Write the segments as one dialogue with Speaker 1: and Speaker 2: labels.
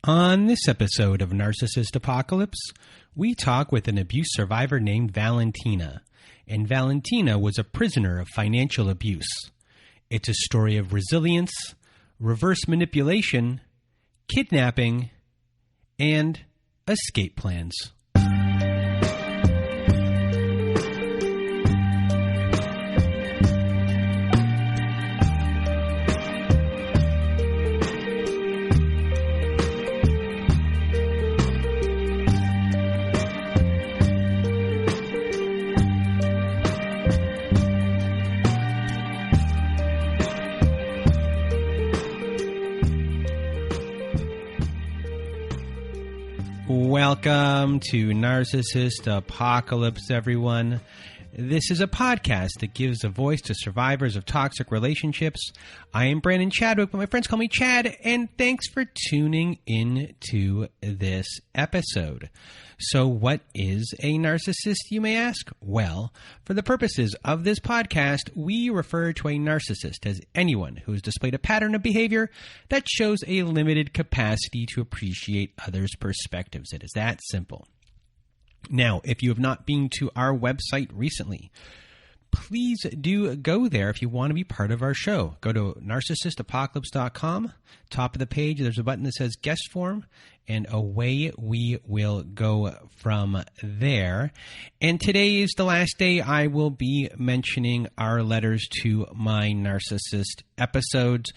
Speaker 1: On this episode of Narcissist Apocalypse, we talk with an abuse survivor named Valentina. And Valentina was a prisoner of financial abuse. It's a story of resilience, reverse manipulation, kidnapping, and escape plans. Welcome to Narcissist Apocalypse, everyone. This is a podcast that gives a voice to survivors of toxic relationships. I am Brandon Chadwick, but my friends call me Chad, and thanks for tuning in to this episode. So what is a narcissist, you may ask? Well, for the purposes of this podcast, we refer to a narcissist as anyone who has displayed a pattern of behavior that shows a limited capacity to appreciate others' perspectives. It is that simple. Now, if you have not been to our website recently, please do go there if you want to be part of our show. Go to narcissistapocalypse.com. Top of the page, there's a button that says guest form, and away we will go from there. And today is the last day I will be mentioning our letters to my narcissist episodes.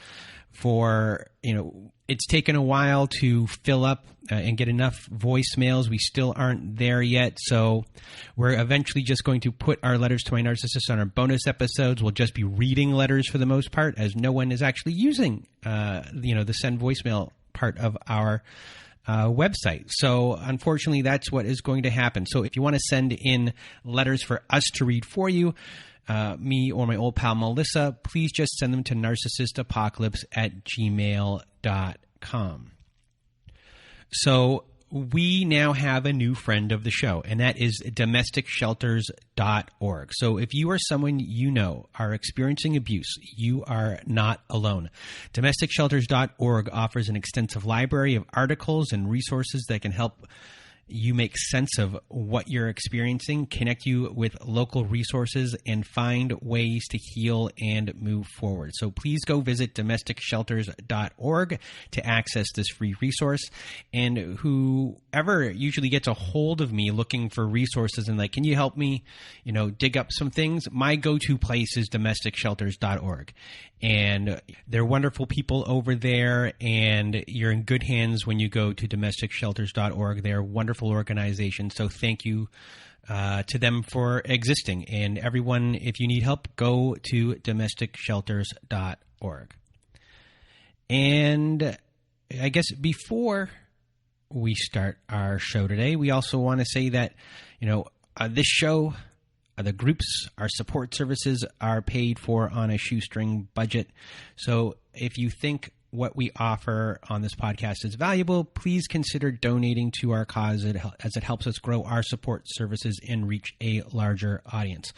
Speaker 1: It's taken a while to fill up and get enough voicemails. We still aren't there yet. So we're eventually just going to put our letters to my narcissist on our bonus episodes. We'll just be reading letters for the most part, as no one is actually using, the send voicemail part of our website. So unfortunately, that's what is going to happen. So if you want to send in letters for us to read for you, me or my old pal Melissa, please just send them to narcissistapocalypse@gmail.com. So we now have a new friend of the show, and that is domesticshelters.org. So if you or someone you know are experiencing abuse, you are not alone. Domesticshelters.org offers an extensive library of articles and resources that can help you make sense of what you're experiencing, connect you with local resources, and find ways to heal and move forward. So please go visit domesticshelters.org to access this free resource. And whoever usually gets a hold of me looking for resources and can you help me, dig up some things? My go-to place is domesticshelters.org. And they're wonderful people over there, and you're in good hands when you go to domesticshelters.org. They're a wonderful organization, so thank you to them for existing. And everyone, if you need help, go to domesticshelters.org. And I guess before we start our show today, we also want to say that, this show, the groups, our support services are paid for on a shoestring budget. So if you think what we offer on this podcast is valuable, please consider donating to our cause as it helps us grow our support services and reach a larger audience.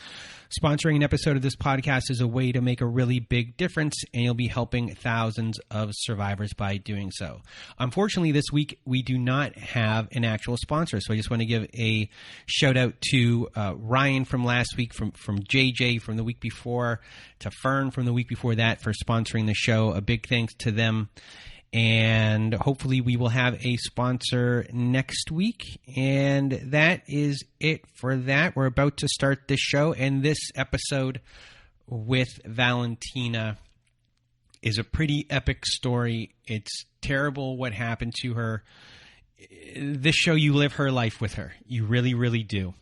Speaker 1: Sponsoring an episode of this podcast is a way to make a really big difference, and you'll be helping thousands of survivors by doing so. Unfortunately, this week we do not have an actual sponsor, so I just want to give a shout out to Ryan from last week, from JJ from the week before, to Fern from the week before that for sponsoring the show. A big thanks to them. And hopefully we will have a sponsor next week. And that is it for that. We're about to start this show, and this episode with Valentina is a pretty epic story. It's terrible what happened to her. This show, you live her life with her. You really, really do.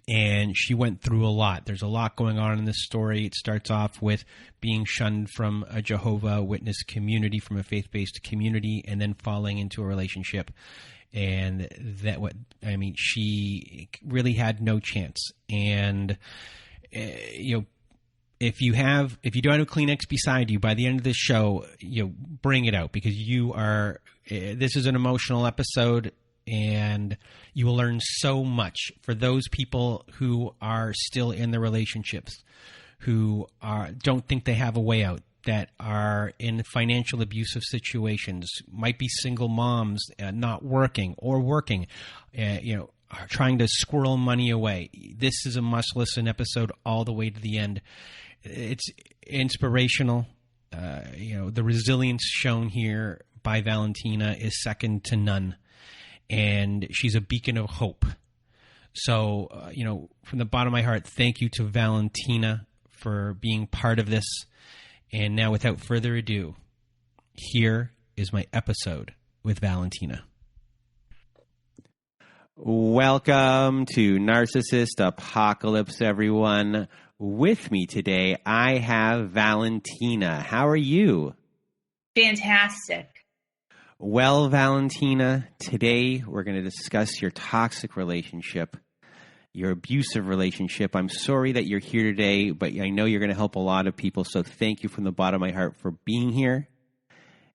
Speaker 1: And she went through a lot. There's a lot going on in this story. It starts off with being shunned from a Jehovah Witness community, from a faith-based community, and then falling into a relationship. And she really had no chance. And, if you don't have a Kleenex beside you by the end of this show, bring it out, because this is an emotional episode. And you will learn so much for those people who are still in the relationships, who don't think they have a way out. that are in financial abusive situations, might be single moms, not working or working, are trying to squirrel money away. This is a must listen episode all the way to the end. It's inspirational. The resilience shown here by Valentina is second to none, and she's a beacon of hope. So, from the bottom of my heart, thank you to Valentina for being part of this. And now, without further ado, here is my episode with Valentina. Welcome to Narcissist Apocalypse, everyone. With me today, I have Valentina. How are you?
Speaker 2: Fantastic.
Speaker 1: Well, Valentina, today we're going to discuss your toxic relationship, your abusive relationship. I'm sorry that you're here today, but I know you're going to help a lot of people, so thank you from the bottom of my heart for being here.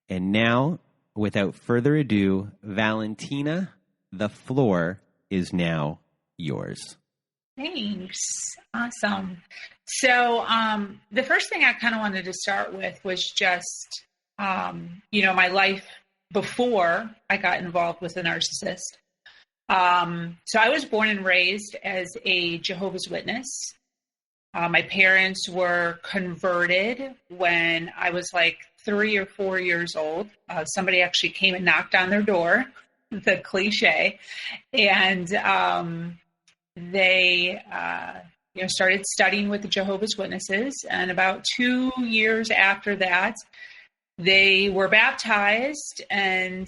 Speaker 1: And now, without further ado, Valentina, the floor is now yours.
Speaker 2: Thanks. Awesome. So the first thing I kind of wanted to start with was just, my life before I got involved with a narcissist. So I was born and raised as a Jehovah's Witness. My parents were converted when I was like 3 or 4 years old. Somebody actually came and knocked on their door, the cliche, and they started studying with the Jehovah's Witnesses. And about 2 years after that, they were baptized. And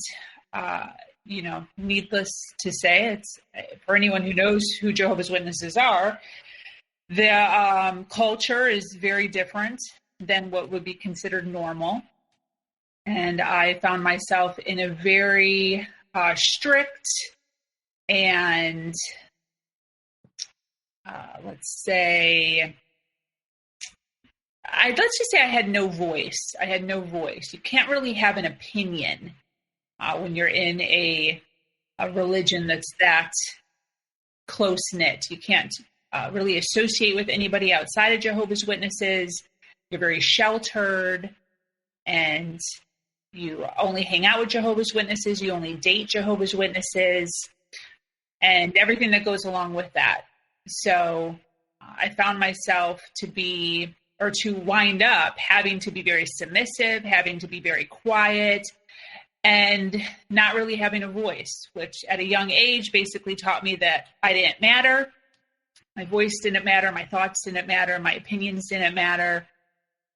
Speaker 2: needless to say, it's for anyone who knows who Jehovah's Witnesses are, the culture is very different than what would be considered normal. And I found myself in a very strict and let's just say I had no voice. I had no voice. You can't really have an opinion when you're in a religion that's that close-knit. You can't really associate with anybody outside of Jehovah's Witnesses. You're very sheltered, and you only hang out with Jehovah's Witnesses. You only date Jehovah's Witnesses, and everything that goes along with that. So I found myself to wind up having to be very submissive, having to be very quiet, and not really having a voice, which at a young age basically taught me that I didn't matter. My voice didn't matter. My thoughts didn't matter. My opinions didn't matter.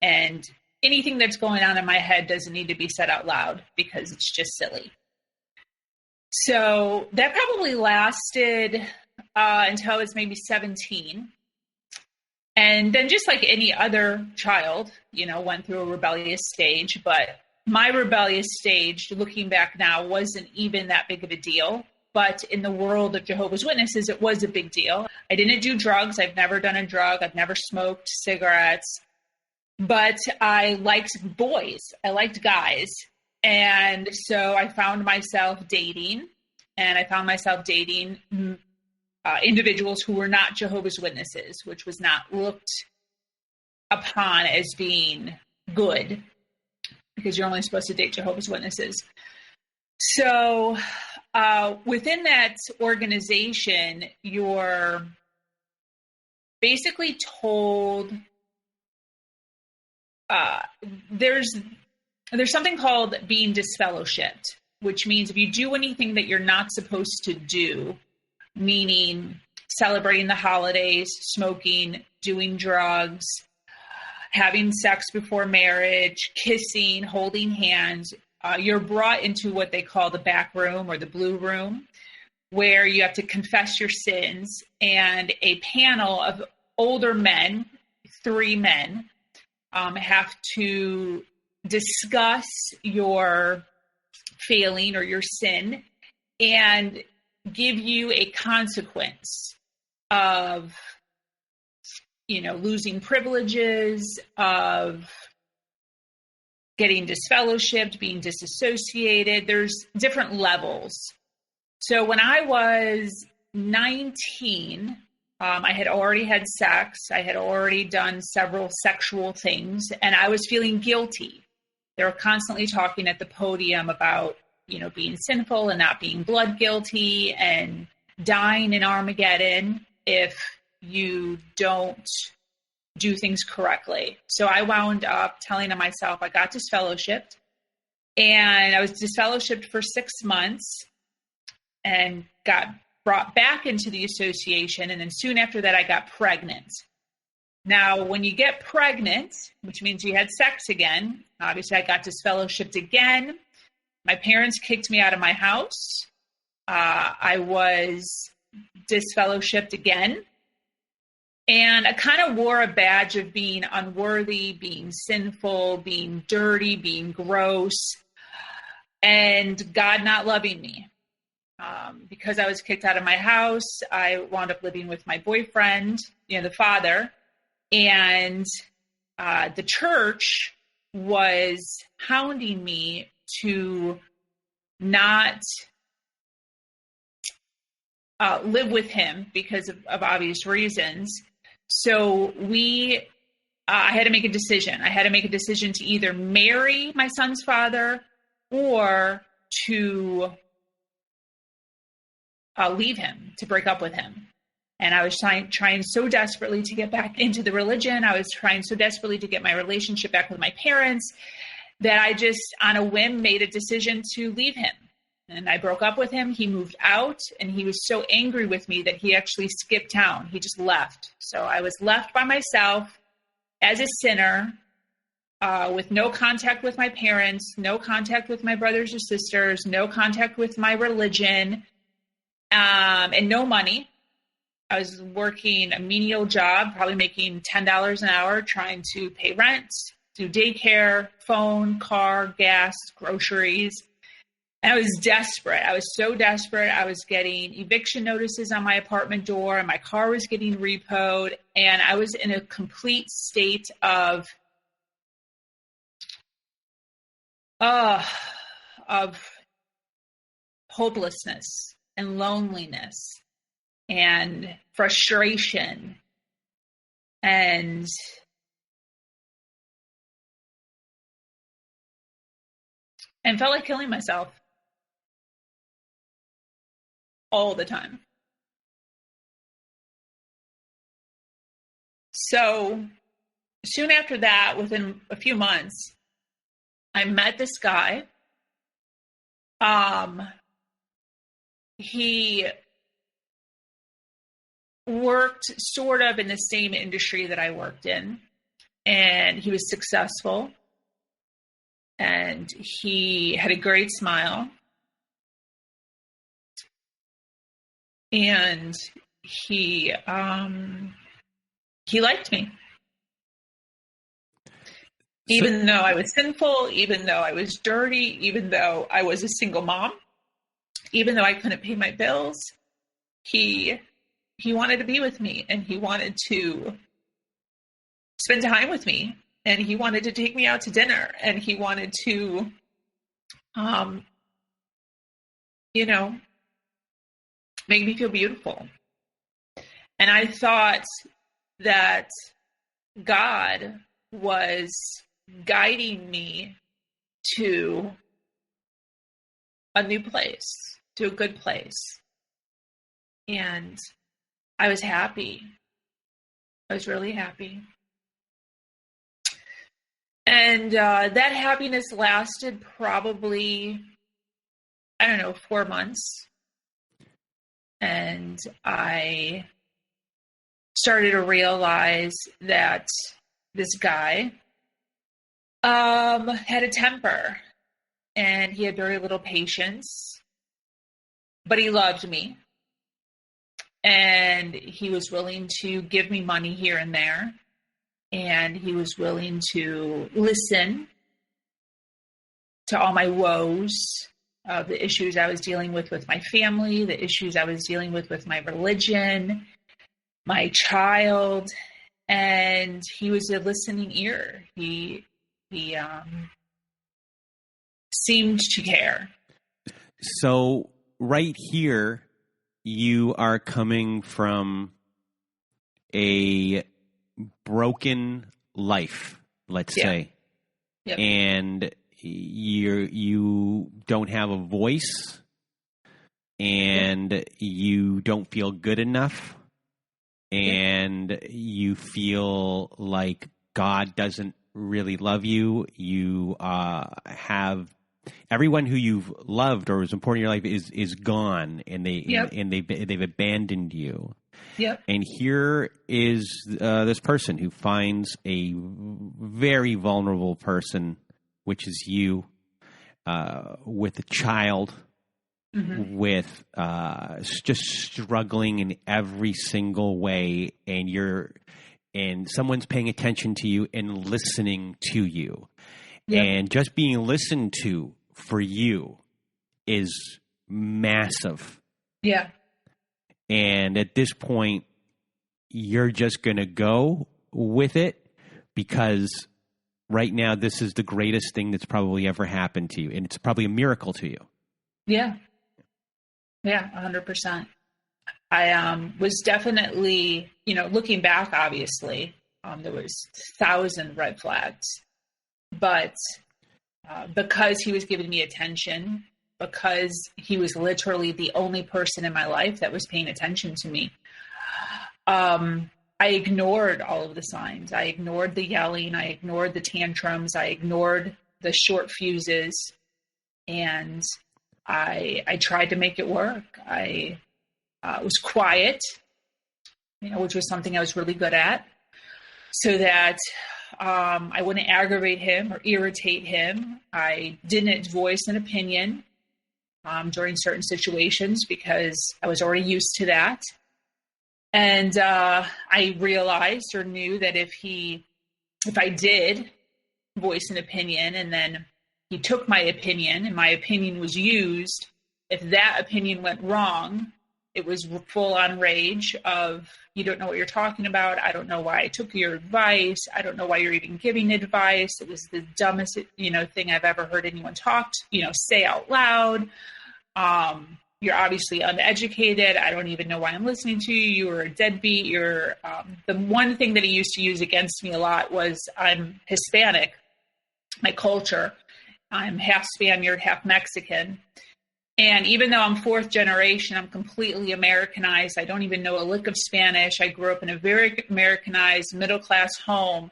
Speaker 2: And anything that's going on in my head doesn't need to be said out loud because it's just silly. So that probably lasted until I was maybe 17. And then just like any other child, went through a rebellious stage. But my rebellious stage, looking back now, wasn't even that big of a deal. But in the world of Jehovah's Witnesses, it was a big deal. I didn't do drugs. I've never done a drug. I've never smoked cigarettes. But I liked boys. I liked guys. And so I found myself dating. And I found myself dating individuals who were not Jehovah's Witnesses, which was not looked upon as being good because you're only supposed to date Jehovah's Witnesses. So within that organization, you're basically told there's something called being disfellowshipped, which means if you do anything that you're not supposed to do, meaning celebrating the holidays, smoking, doing drugs, having sex before marriage, kissing, holding hands, you're brought into what they call the back room or the blue room, where you have to confess your sins. And a panel of older men, 3 men, have to discuss your failing or your sin and give you a consequence of, losing privileges, of getting disfellowshipped, being disassociated. There's different levels. So when I was 19, I had already had sex. I had already done several sexual things, and I was feeling guilty. They were constantly talking at the podium about, being sinful and not being blood guilty and dying in Armageddon if you don't do things correctly. So I wound up telling myself I got disfellowshipped, and I was disfellowshipped for 6 months and got brought back into the association. And then soon after that, I got pregnant. Now, when you get pregnant, which means you had sex again, obviously I got disfellowshipped again. My parents kicked me out of my house. I was disfellowshipped again. And I kind of wore a badge of being unworthy, being sinful, being dirty, being gross, and God not loving me. Because I was kicked out of my house, I wound up living with my boyfriend, the father, and the church was hounding me to not live with him because of obvious reasons. So I had to make a decision. I had to make a decision to either marry my son's father or to leave him, to break up with him. And I was trying so desperately to get back into the religion. I was trying so desperately to get my relationship back with my parents that I just, on a whim, made a decision to leave him. And I broke up with him. He moved out, and he was so angry with me that he actually skipped town. He just left. So I was left by myself as a sinner, with no contact with my parents, no contact with my brothers or sisters, no contact with my religion, and no money. I was working a menial job, probably making $10 an hour, trying to pay rent, do daycare, phone, car, gas, groceries. And I was desperate. I was so desperate. I was getting eviction notices on my apartment door, and my car was getting repoed. And I was in a complete state of hopelessness and loneliness and frustration and felt like killing myself all the time. So soon after that, within a few months, I met this guy. He worked sort of in the same industry that I worked in, and he was successful, and he had a great smile, and he liked me. Even though I was sinful, even though I was dirty, even though I was a single mom, even though I couldn't pay my bills, he wanted to be with me, and he wanted to spend time with me, and he wanted to take me out to dinner, and he wanted to, make me feel beautiful. And I thought that God was guiding me to a new place, to a good place. And I was happy. I was really happy. And that happiness lasted probably, 4 months. And I started to realize that this guy had a temper, and he had very little patience, but he loved me, and he was willing to give me money here and there, and he was willing to listen to all my woes, the issues I was dealing with my family, the issues I was dealing with my religion, my child, and he was a listening ear. He seemed to care.
Speaker 1: So right here, you are coming from a broken life, let's say, and you don't have a voice, and you don't feel good enough, and you feel like God doesn't really love you. You have everyone who you've loved or was important in your life is gone, and they've abandoned you.
Speaker 2: Yep.
Speaker 1: And here is this person who finds a very vulnerable person, which is you, with a child, with just struggling in every single way, and someone's paying attention to you and listening to you. Yep. And just being listened to for you is massive.
Speaker 2: Yeah.
Speaker 1: And at this point, you're just going to go with it because right now this is the greatest thing that's probably ever happened to you. And it's probably a miracle to you.
Speaker 2: Yeah. Yeah, 100%. I was definitely, looking back, obviously, there was 1,000 red flags. But because he was giving me attention, because he was literally the only person in my life that was paying attention to me, I ignored all of the signs. I ignored the yelling. I ignored the tantrums. I ignored the short fuses. And I tried to make it work. I was quiet, which was something I was really good at, so that I wouldn't aggravate him or irritate him. I didn't voice an opinion during certain situations because I was already used to that. And I realized or knew that if I did voice an opinion and then he took my opinion and my opinion was used, if that opinion went wrong, it was full on rage of, you don't know what you're talking about. I don't know why I took your advice. I don't know why you're even giving advice. It was the dumbest, thing I've ever heard anyone say out loud. You're obviously uneducated. I don't even know why I'm listening to you. You're a deadbeat. You're, the one thing that he used to use against me a lot was I'm Hispanic, my culture. I'm half Spaniard, half Mexican. And even though I'm fourth generation, I'm completely Americanized. I don't even know a lick of Spanish. I grew up in a very Americanized middle-class home.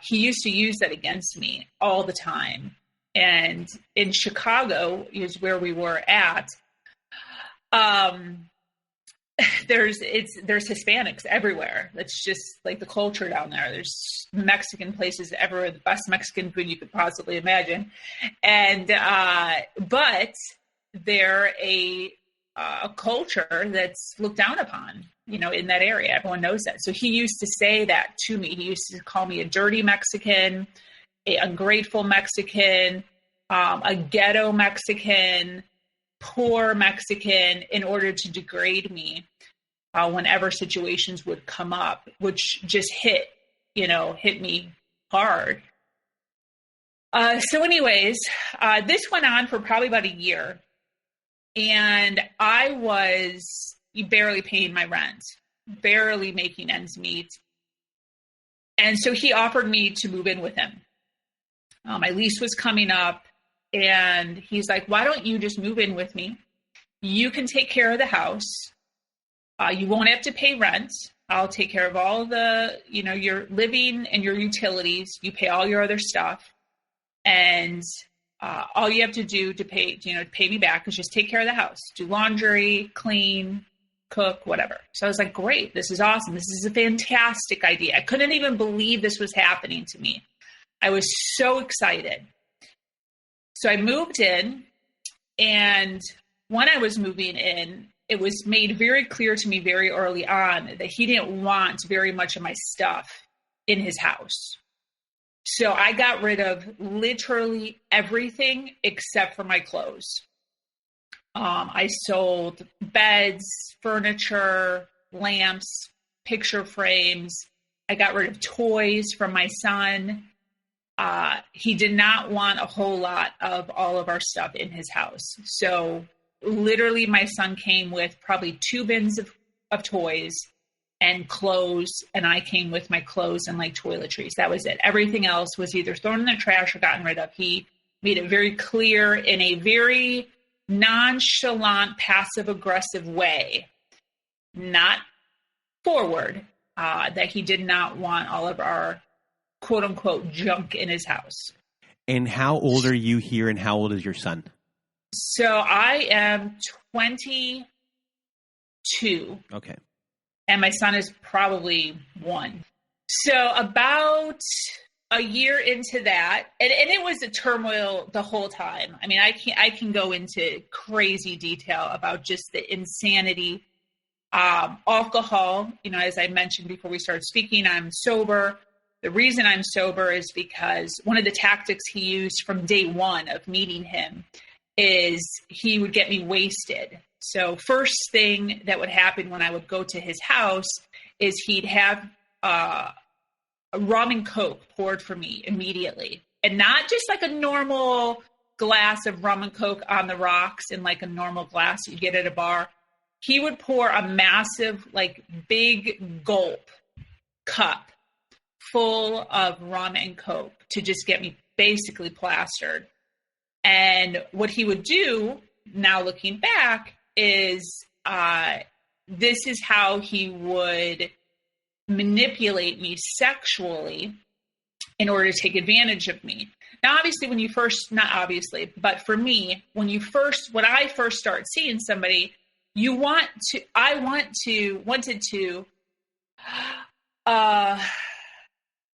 Speaker 2: He used to use that against me all the time. And in Chicago is where we were at. There's Hispanics everywhere. That's just like the culture down there. There's Mexican places everywhere, the best Mexican food you could possibly imagine. And, but they're a culture that's looked down upon, in that area. Everyone knows that. So he used to say that to me. He used to call me a dirty Mexican, a ungrateful Mexican, a ghetto Mexican, poor Mexican, in order to degrade me whenever situations would come up, which just hit me hard. So anyways, this went on for probably about a year. And I was barely paying my rent, barely making ends meet. And so he offered me to move in with him. My lease was coming up, and he's like, why don't you just move in with me? You can take care of the house. You won't have to pay rent. I'll take care of all the, your living and your utilities. You pay all your other stuff. And all you have to do to pay me back is just take care of the house, do laundry, clean, cook, whatever. So I was like, great, this is awesome. This is a fantastic idea. I couldn't even believe this was happening to me. I was so excited. So I moved in, and when I was moving in, it was made very clear to me very early on that he didn't want very much of my stuff in his house. So I got rid of literally everything except for my clothes. I sold beds, furniture, lamps, picture frames. I got rid of toys from my son. He did not want a whole lot of all of our stuff in his house. So literally my son came with probably 2 bins of toys and clothes, and I came with my clothes and like toiletries. That was it. Everything else was either thrown in the trash or gotten rid of. He made it very clear in a very nonchalant, passive-aggressive way, not forward, that he did not want all of our quote-unquote junk in his house.
Speaker 1: And how old are you here, and how old is your son?
Speaker 2: So I am 22.
Speaker 1: Okay.
Speaker 2: And my son is probably 1. So about a year into that, and it was a turmoil the whole time. I mean, I can go into crazy detail about just the insanity. Alcohol, as I mentioned before we started speaking, I'm sober. The reason I'm sober is because one of the tactics he used from day one of meeting him is he would get me wasted. So first thing that would happen when I would go to his house is he'd have a rum and Coke poured for me immediately. And not just like a normal glass of rum and Coke on the rocks in like a normal glass you get at a bar. He would pour a massive, like big gulp cup full of rum and Coke to just get me basically plastered. And what he would do, now looking back, is this is how he would manipulate me sexually in order to take advantage of me. Now, obviously, not obviously, but for me, when I first start seeing somebody, I wanted to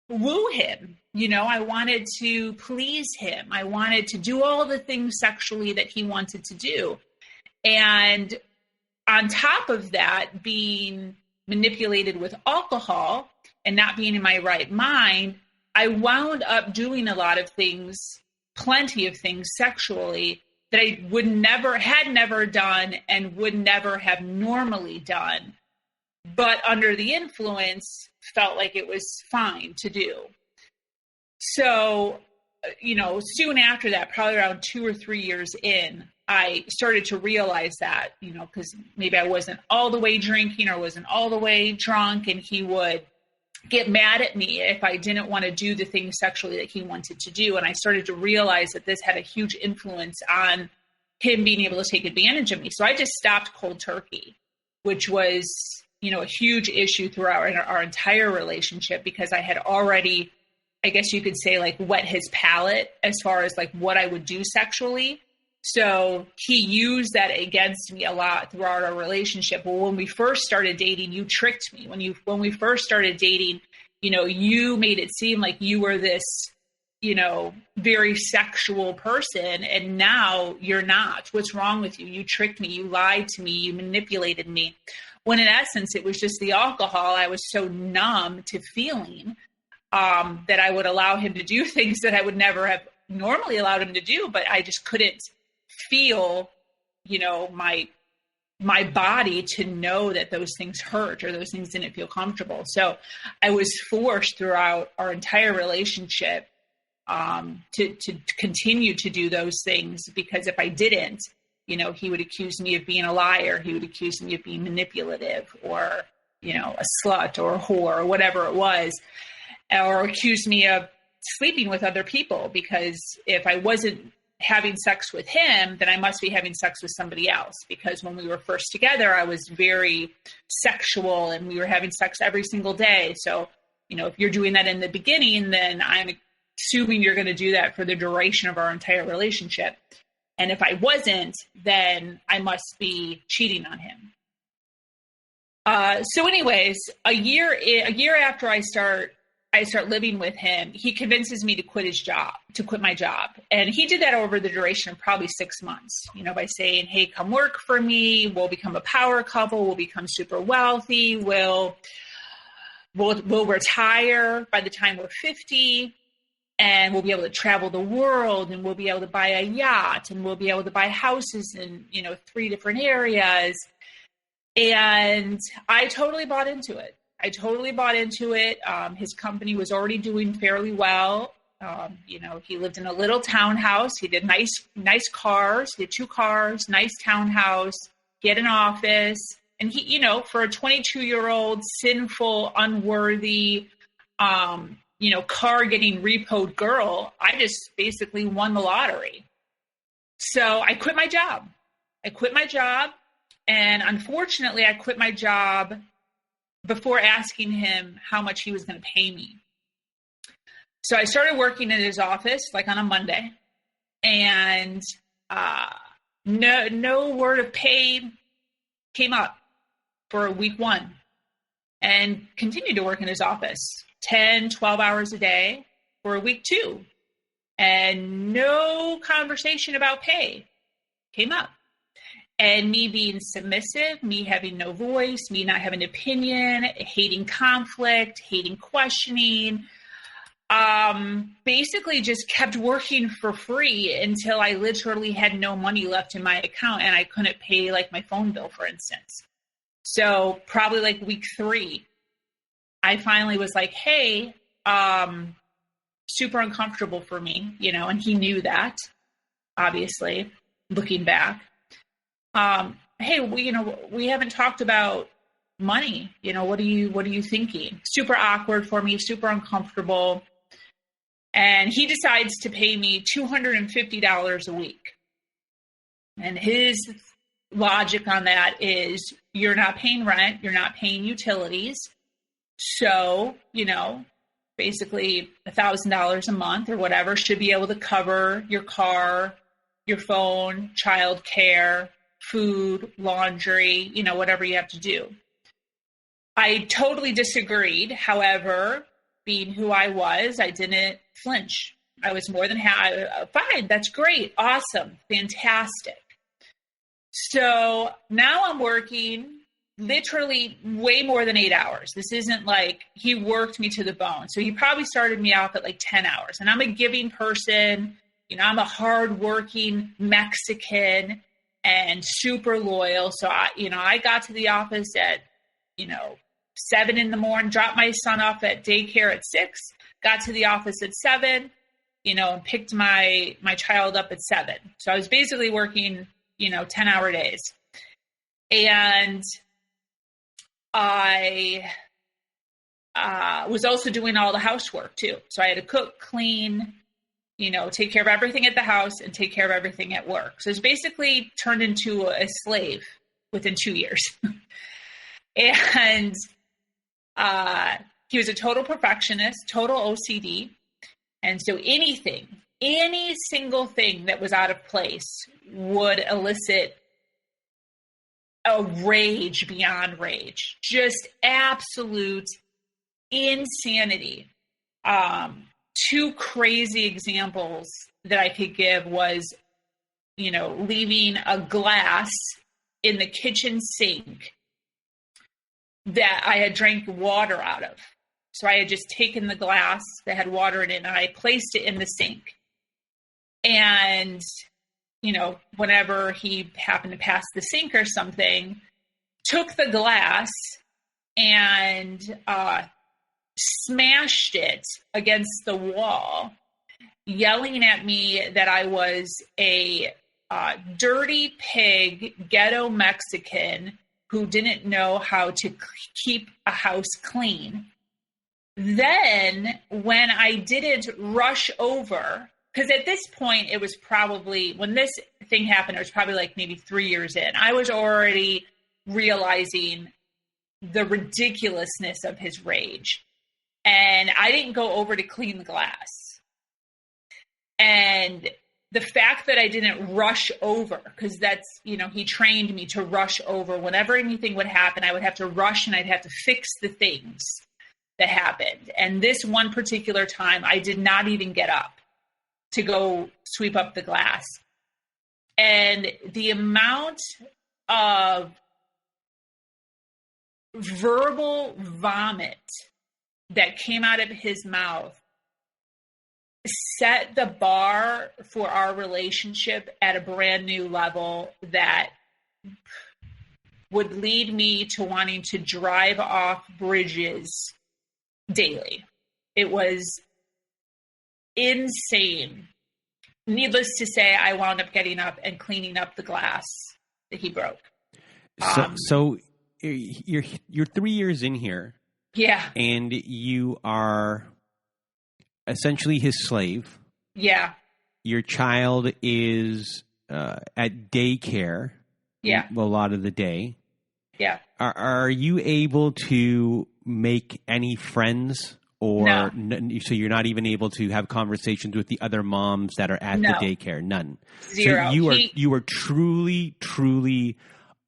Speaker 2: woo him. I wanted to please him. I wanted to do all the things sexually that he wanted to do. And on top of that, being manipulated with alcohol and not being in my right mind, I wound up doing a lot of things, plenty of things sexually that I had never done and would never have normally done, but under the influence felt like it was fine to do. So, soon after that, probably around 2 or 3 years in, I started to realize that, because maybe I wasn't all the way drinking or wasn't all the way drunk, and he would get mad at me if I didn't want to do the things sexually that he wanted to do. And I started to realize that this had a huge influence on him being able to take advantage of me. So I just stopped cold turkey, which was, a huge issue throughout our entire relationship, because I had already, I guess you could say, like, wet his palate as far as like what I would do sexually. So he used that against me a lot throughout our relationship. Well, when we first started dating, you tricked me. When we first started dating, you made it seem like you were this, very sexual person, and now you're not. What's wrong with you? You tricked me. You lied to me. You manipulated me. When in essence, it was just the alcohol. I was so numb to feeling that I would allow him to do things that I would never have normally allowed him to do, but I just couldn't feel, my body to know that those things hurt or those things didn't feel comfortable. So I was forced throughout our entire relationship to continue to do those things, because if I didn't, he would accuse me of being a liar. He would accuse me of being manipulative, or, a slut or a whore or whatever it was, or accuse me of sleeping with other people, because if I wasn't having sex with him, then I must be having sex with somebody else. Because when we were first together, I was very sexual and we were having sex every single day. So, if you're doing that in the beginning, then I'm assuming you're going to do that for the duration of our entire relationship. And if I wasn't, then I must be cheating on him. So anyways, a year after I start living with him, he convinces me to quit my job. And he did that over the duration of probably 6 months, by saying, hey, come work for me. We'll become a power couple. We'll become super wealthy. We'll retire by the time we're 50, and we'll be able to travel the world, and we'll be able to buy a yacht, and we'll be able to buy houses in, 3 different areas. And I totally bought into it. His company was already doing fairly well. He lived in a little townhouse. He did nice cars. He had 2 cars, nice townhouse. He had an office. And he, you know, for a 22-year-old, sinful, unworthy, car getting repoed girl, I just basically won the lottery. So I quit my job. And unfortunately, I quit my job before asking him how much he was going to pay me. So I started working in his office, like on a Monday, and no word of pay came up for week 1, and continued to work in his office 10, 12 hours a day for week 2. And no conversation about pay came up. And me being submissive, me having no voice, me not having an opinion, hating conflict, hating questioning, basically just kept working for free until I literally had no money left in my account and I couldn't pay like my phone bill, for instance. So probably like week 3, I finally was like, hey, super uncomfortable for me, you know, and he knew that, obviously, looking back. Hey, we haven't talked about money. You know, what are you thinking? Super awkward for me, super uncomfortable. And he decides to pay me $250 a week. And his logic on that is, you're not paying rent, you're not paying utilities. So, you know, basically $1,000 a month or whatever should be able to cover your car, your phone, childcare, food, laundry, you know, whatever you have to do. I totally disagreed. However, being who I was, I didn't flinch. I was more than fine. That's great. Awesome. Fantastic. So now I'm working literally way more than 8 hours. This isn't like he worked me to the bone. So he probably started me off at like 10 hours. And I'm a giving person. You know, I'm a hardworking Mexican and super loyal. So I got to the office at, 7 a.m, dropped my son off at daycare at 6, got to the office at 7, and picked my child up at 7. So I was basically working, 10-hour days. And I was also doing all the housework too. So I had to cook, clean, take care of everything at the house and take care of everything at work. So it's basically turned into a slave within 2 years. And he was a total perfectionist, total OCD. And so any single thing that was out of place would elicit a rage beyond rage, just absolute insanity. 2 crazy examples that I could give was, leaving a glass in the kitchen sink that I had drank water out of. So I had just taken the glass that had water in it and I placed it in the sink. And, whenever he happened to pass the sink or something, took the glass and smashed it against the wall, yelling at me that I was a dirty pig, ghetto Mexican who didn't know how to keep a house clean. Then when I didn't rush over, because at this point it was probably, when this thing happened, it was probably like maybe 3 years in, I was already realizing the ridiculousness of his rage. And I didn't go over to clean the glass. And the fact that I didn't rush over, because that's, he trained me to rush over. Whenever anything would happen, I would have to rush and I'd have to fix the things that happened. And this one particular time, I did not even get up to go sweep up the glass. And the amount of verbal vomit that came out of his mouth set the bar for our relationship at a brand new level that would lead me to wanting to drive off bridges daily. It was insane. Needless to say, I wound up getting up and cleaning up the glass that he broke.
Speaker 1: So you're 3 years in here.
Speaker 2: Yeah.
Speaker 1: And you are essentially his slave.
Speaker 2: Yeah.
Speaker 1: Your child is at daycare.
Speaker 2: Yeah.
Speaker 1: A lot of the day.
Speaker 2: Yeah.
Speaker 1: Are you able to make any friends, or
Speaker 2: no.
Speaker 1: So you're not even able to have conversations with the other moms that are at the daycare? None.
Speaker 2: Zero.
Speaker 1: So you are truly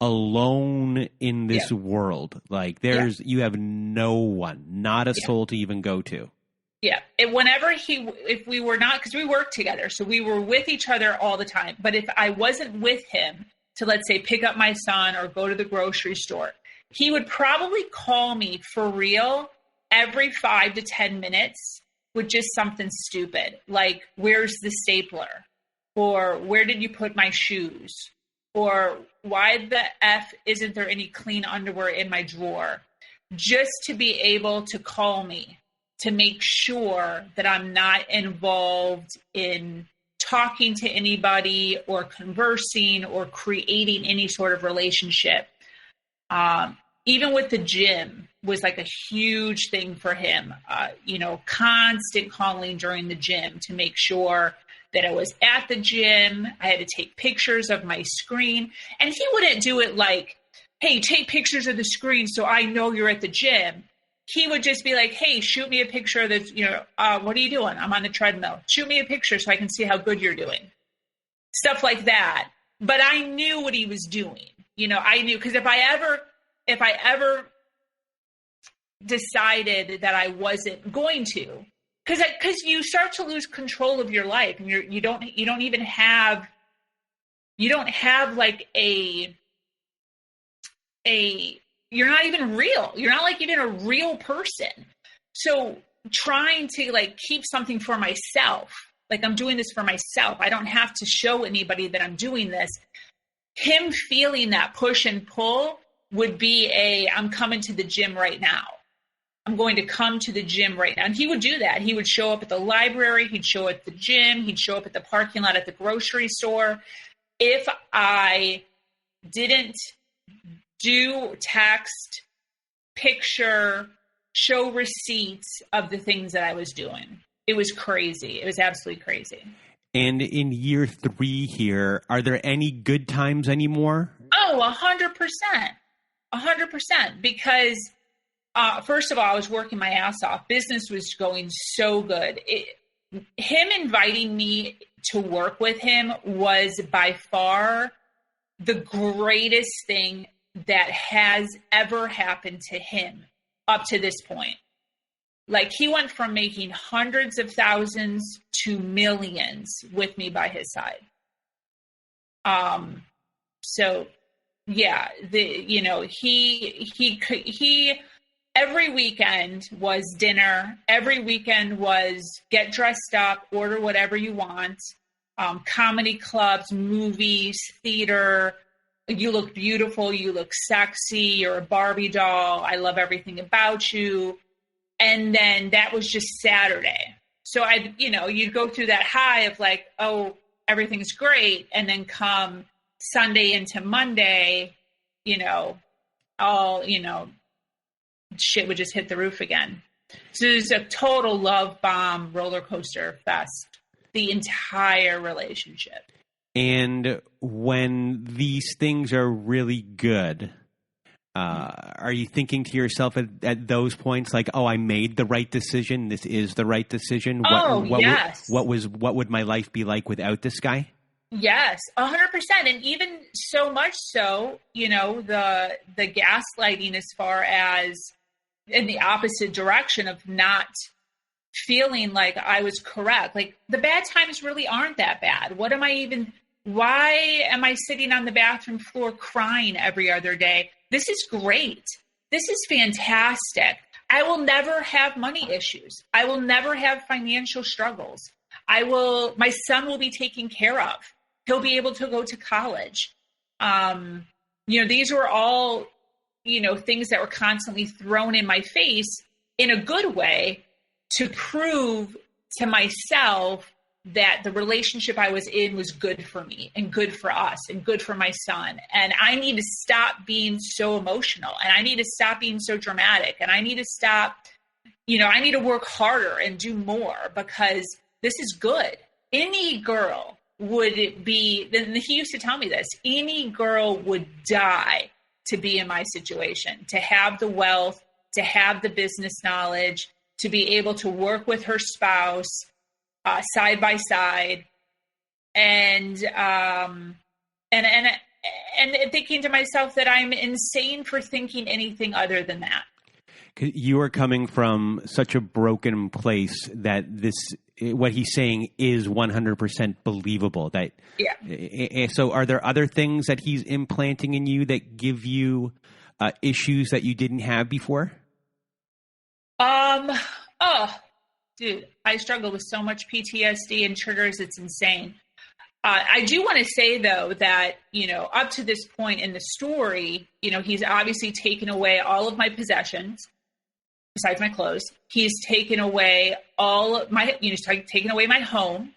Speaker 1: alone in this world. Like you have no one, not a soul to even go to.
Speaker 2: Yeah. If we were not, because we worked together, so we were with each other all the time. But if I wasn't with him to, let's say, pick up my son or go to the grocery store, he would probably call me for real every 5 to 10 minutes with just something stupid. Like, where's the stapler? Or where did you put my shoes? Or why the F isn't there any clean underwear in my drawer? Just to be able to call me to make sure that I'm not involved in talking to anybody or conversing or creating any sort of relationship. Even with the gym was like a huge thing for him, constant calling during the gym to make sure that I was at the gym. I had to take pictures of my screen, and he wouldn't do it like, hey, take pictures of the screen so I know you're at the gym. He would just be like, hey, shoot me a picture of this, what are you doing? I'm on the treadmill. Shoot me a picture so I can see how good you're doing. Stuff like that. But I knew what he was doing. I knew, because if I ever decided that I wasn't going to, because you start to lose control of your life, and you don't have like you're not even real. You're not like even a real person. So trying to like keep something for myself, like I'm doing this for myself. I don't have to show anybody that I'm doing this. Him feeling that push and pull would be I'm coming to the gym right now. I'm going to come to the gym right now. And he would do that. He would show up at the library. He'd show up at the gym. He'd show up at the parking lot at the grocery store. If I didn't do text, picture, show receipts of the things that I was doing, it was crazy. It was absolutely crazy.
Speaker 1: And in year 3 here, are there any good times anymore?
Speaker 2: Oh, 100%. 100%. Because first of all, I was working my ass off. Business was going so good. Him inviting me to work with him was by far the greatest thing that has ever happened to him up to this point. Like, he went from making hundreds of thousands to millions with me by his side. So yeah, he every weekend was dinner. Every weekend was get dressed up, order whatever you want. Comedy clubs, movies, theater. You look beautiful. You look sexy. You're a Barbie doll. I love everything about you. And then that was just Saturday. So you'd go through that high of like, oh, everything's great. And then come Sunday into Monday, shit would just hit the roof again. So there's a total love bomb roller coaster fest, the entire relationship.
Speaker 1: And when these things are really good, are you thinking to yourself at those points like, oh, I made the right decision. This is the right decision.
Speaker 2: Yes.
Speaker 1: What would my life be like without this guy?
Speaker 2: Yes, 100%. And even so much so, the gaslighting as far as in the opposite direction of not feeling like I was correct. Like, the bad times really aren't that bad. Why am I sitting on the bathroom floor crying every other day? This is great. This is fantastic. I will never have money issues. I will never have financial struggles. My son will be taken care of. He'll be able to go to college. These were all, things that were constantly thrown in my face in a good way to prove to myself that the relationship I was in was good for me and good for us and good for my son. And I need to stop being so emotional, and I need to stop being so dramatic, and I need to stop, I need to work harder and do more because this is good. Any girl would be, and he used to tell me this, any girl would die to be in my situation, to have the wealth, to have the business knowledge, to be able to work with her spouse side by side, and thinking to myself that I'm insane for thinking anything other than that.
Speaker 1: You are coming from such a broken place that what he's saying is 100% believable. So are there other things that he's implanting in you that give you issues that you didn't have before?
Speaker 2: Dude, I struggle with so much PTSD and triggers. It's insane. I do want to say, though, that, up to this point in the story, he's obviously taken away all of my possessions, besides my clothes. He's taken away he's taken away my home,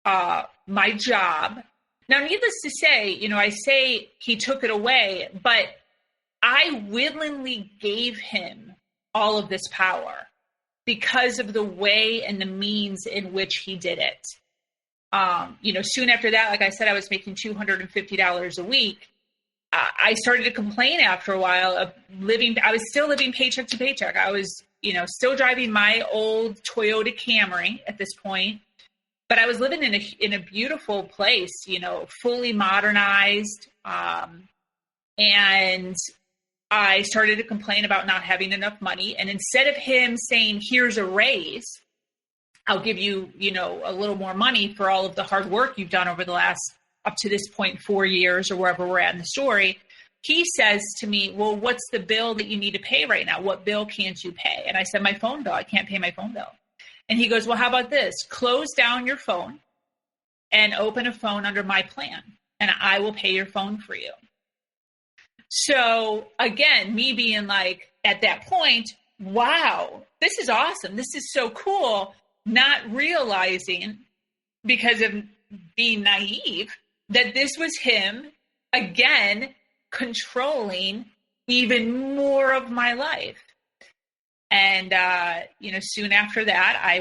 Speaker 2: my job. Now, needless to say, I say he took it away, but I willingly gave him all of this power because of the way and the means in which he did it. Soon after that, like I said, I was making $250 a week. I started to complain after a while of I was still living paycheck to paycheck. I was, still driving my old Toyota Camry at this point, but I was living in a beautiful place, fully modernized. And I started to complain about not having enough money. And instead of him saying, here's a raise, I'll give you, a little more money for all of the hard work you've done over the last, up to this point, 4 years or wherever we're at in the story, he says to me, well, what's the bill that you need to pay right now? What bill can't you pay? And I said, my phone bill. I can't pay my phone bill. And he goes, well, how about this? Close down your phone and open a phone under my plan, and I will pay your phone for you. So again, me being like, at that point, wow, this is awesome. This is so cool. Not realizing, because of being naive, that this was him, again, controlling even more of my life. And, soon after that, I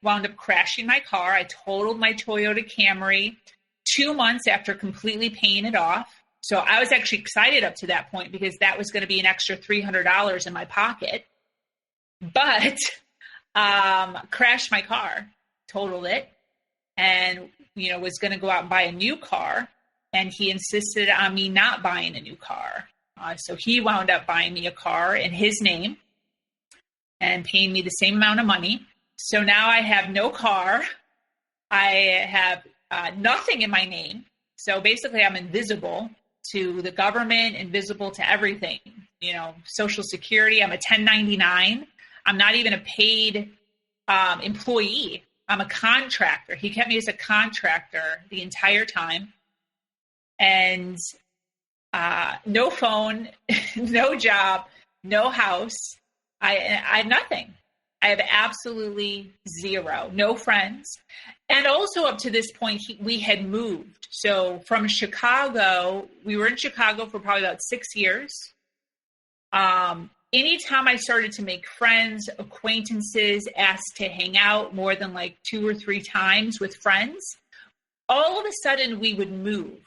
Speaker 2: wound up crashing my car. I totaled my Toyota Camry 2 months after completely paying it off. So I was actually excited up to that point because that was going to be an extra $300 in my pocket. But crashed my car, totaled it, and, was going to go out and buy a new car. And he insisted on me not buying a new car. So he wound up buying me a car in his name and paying me the same amount of money. So now I have no car. I have nothing in my name. So basically I'm invisible to the government, invisible to everything, Social Security. I'm a 1099. I'm not even a paid employee. I'm a contractor. He kept me as a contractor the entire time. And no phone, no job, no house. I have nothing. I have absolutely zero, no friends. And also up to this point, we had moved. So from Chicago, we were in Chicago for probably about 6 years. Anytime I started to make friends, acquaintances, asked to hang out more than like 2 or 3 times with friends, all of a sudden we would move.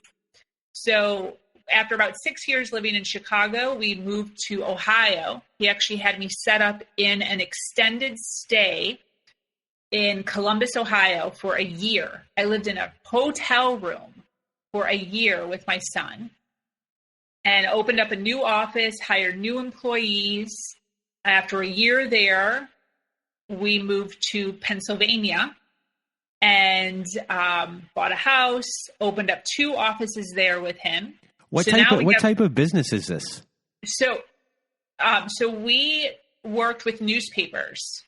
Speaker 2: So after about 6 years living in Chicago, we moved to Ohio. He actually had me set up in an extended stay in Columbus, Ohio for a year. I lived in a hotel room for a year with my son and opened up a new office, hired new employees. After a year there, we moved to Pennsylvania and bought a house, opened up 2 offices there with him.
Speaker 1: What type of business is this?
Speaker 2: So we worked with newspapers.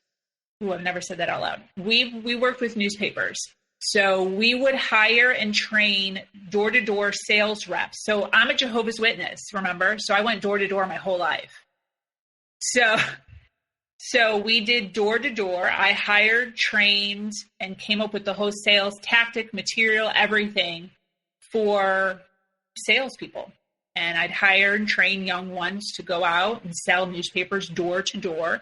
Speaker 2: Ooh, I've never said that out loud. We worked with newspapers. So we would hire and train door-to-door sales reps. So I'm a Jehovah's Witness, remember? So I went door-to-door my whole life. So So we did door to door. I hired, trained, and came up with the whole sales tactic, material, everything for salespeople. And I'd hire and train young ones to go out and sell newspapers door to door.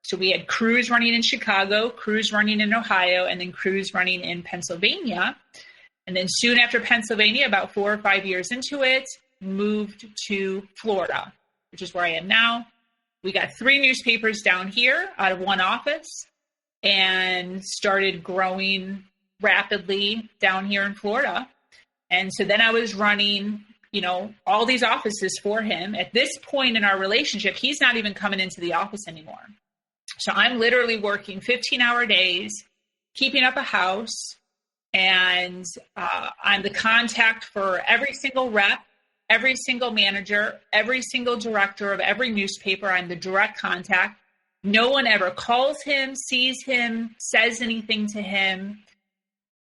Speaker 2: So we had crews running in Chicago, crews running in Ohio, and then crews running in Pennsylvania. And then soon after Pennsylvania, about 4 or 5 years into it, moved to Florida, which is where I am now. We got 3 newspapers down here out of 1 office and started growing rapidly down here in Florida. And so then I was running, all these offices for him. At this point in our relationship, he's not even coming into the office anymore. So I'm literally working 15-hour days, keeping up a house, and I'm the contact for every single rep, every single manager, every single director of every newspaper. I'm the direct contact. No one ever calls him, sees him, says anything to him.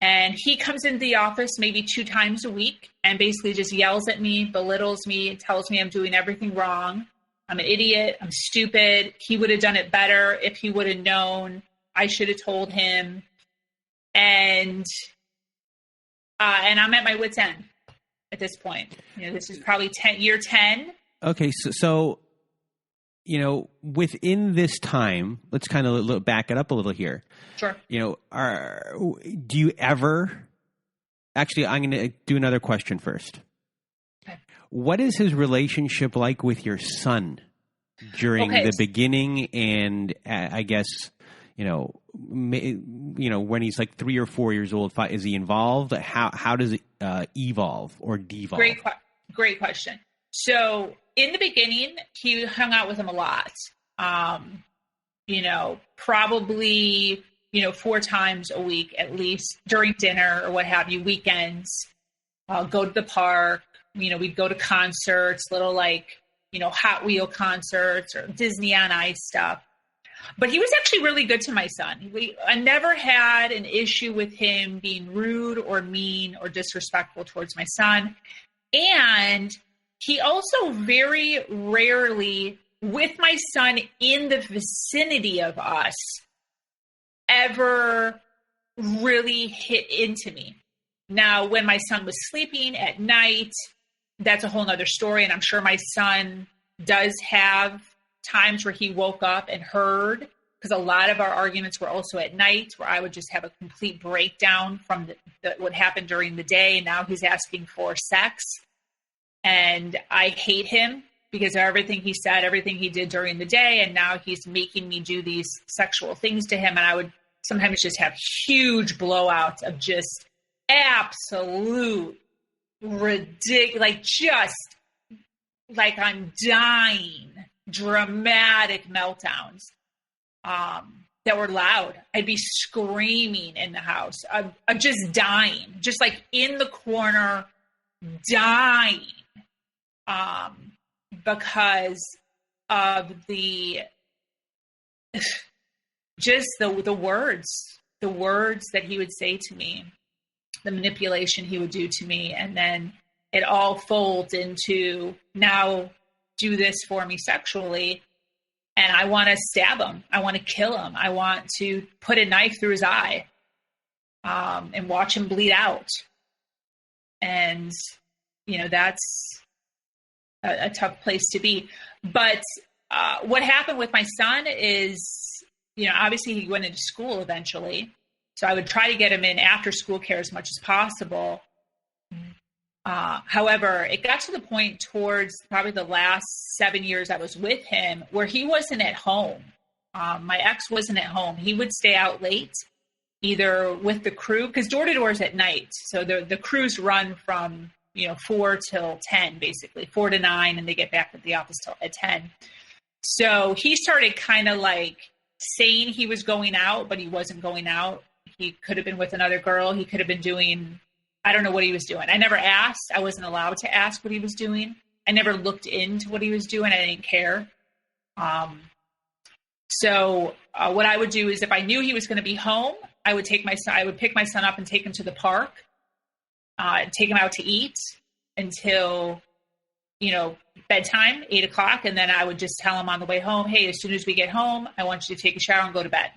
Speaker 2: And he comes into the office maybe 2 times a week and basically just yells at me, belittles me, tells me I'm doing everything wrong. I'm an idiot. I'm stupid. He would have done it better if he would have known. I should have told him. And I'm at my wit's end at this point. This is probably year 10.
Speaker 1: Okay. So, within this time, let's kind of back it up a little here.
Speaker 2: Sure.
Speaker 1: Do you ever, actually, I'm going to do another question first. Okay. What is his relationship like with your son during the beginning? And I guess, when he's like 3 or 4 years old, is he involved? How does it evolve or devolve?
Speaker 2: Great question. So in the beginning, he hung out with him a lot. Probably, 4 times a week, at least during dinner or what have you, weekends, go to the park. We'd go to concerts, little Hot Wheel concerts or Disney on Ice stuff. But he was actually really good to my son. I never had an issue with him being rude or mean or disrespectful towards my son. And he also very rarely, with my son in the vicinity of us, ever really hit into me. Now, when my son was sleeping at night, that's a whole nother story. And I'm sure my son does have times where he woke up and heard, because a lot of our arguments were also at night, where I would just have a complete breakdown from what happened during the day. And now he's asking for sex. And I hate him because of everything he said, everything he did during the day. And now he's making me do these sexual things to him. And I would sometimes just have huge blowouts of just absolute ridiculous, like I'm dying, dramatic meltdowns that were loud. I'd be screaming in the house. I'm just dying, just like in the corner, dying because of the words that he would say to me, the manipulation he would do to me. And then it all folds into, now do this for me sexually. And I want to stab him. I want to kill him. I want to put a knife through his eye and watch him bleed out. And, that's a tough place to be. But what happened with my son is, obviously he went into school eventually. So I would try to get him in after school care as much as possible. However, it got to the point towards probably the last 7 years I was with him where he wasn't at home. My ex wasn't at home. He would stay out late, either with the crew, because door to door is at night. So the crews run from 4 till 10, basically 4 to 9, and they get back at the office at 10. So he started kind of like saying he was going out, but he wasn't going out. He could have been with another girl. He could have been doing, I don't know what he was doing. I never asked. I wasn't allowed to ask what he was doing. I never looked into what he was doing. I didn't care. So what I would do is if I knew he was going to be home, I would pick my son up and take him to the park, take him out to eat until bedtime, 8:00. And then I would just tell him on the way home, hey, as soon as we get home, I want you to take a shower and go to bed.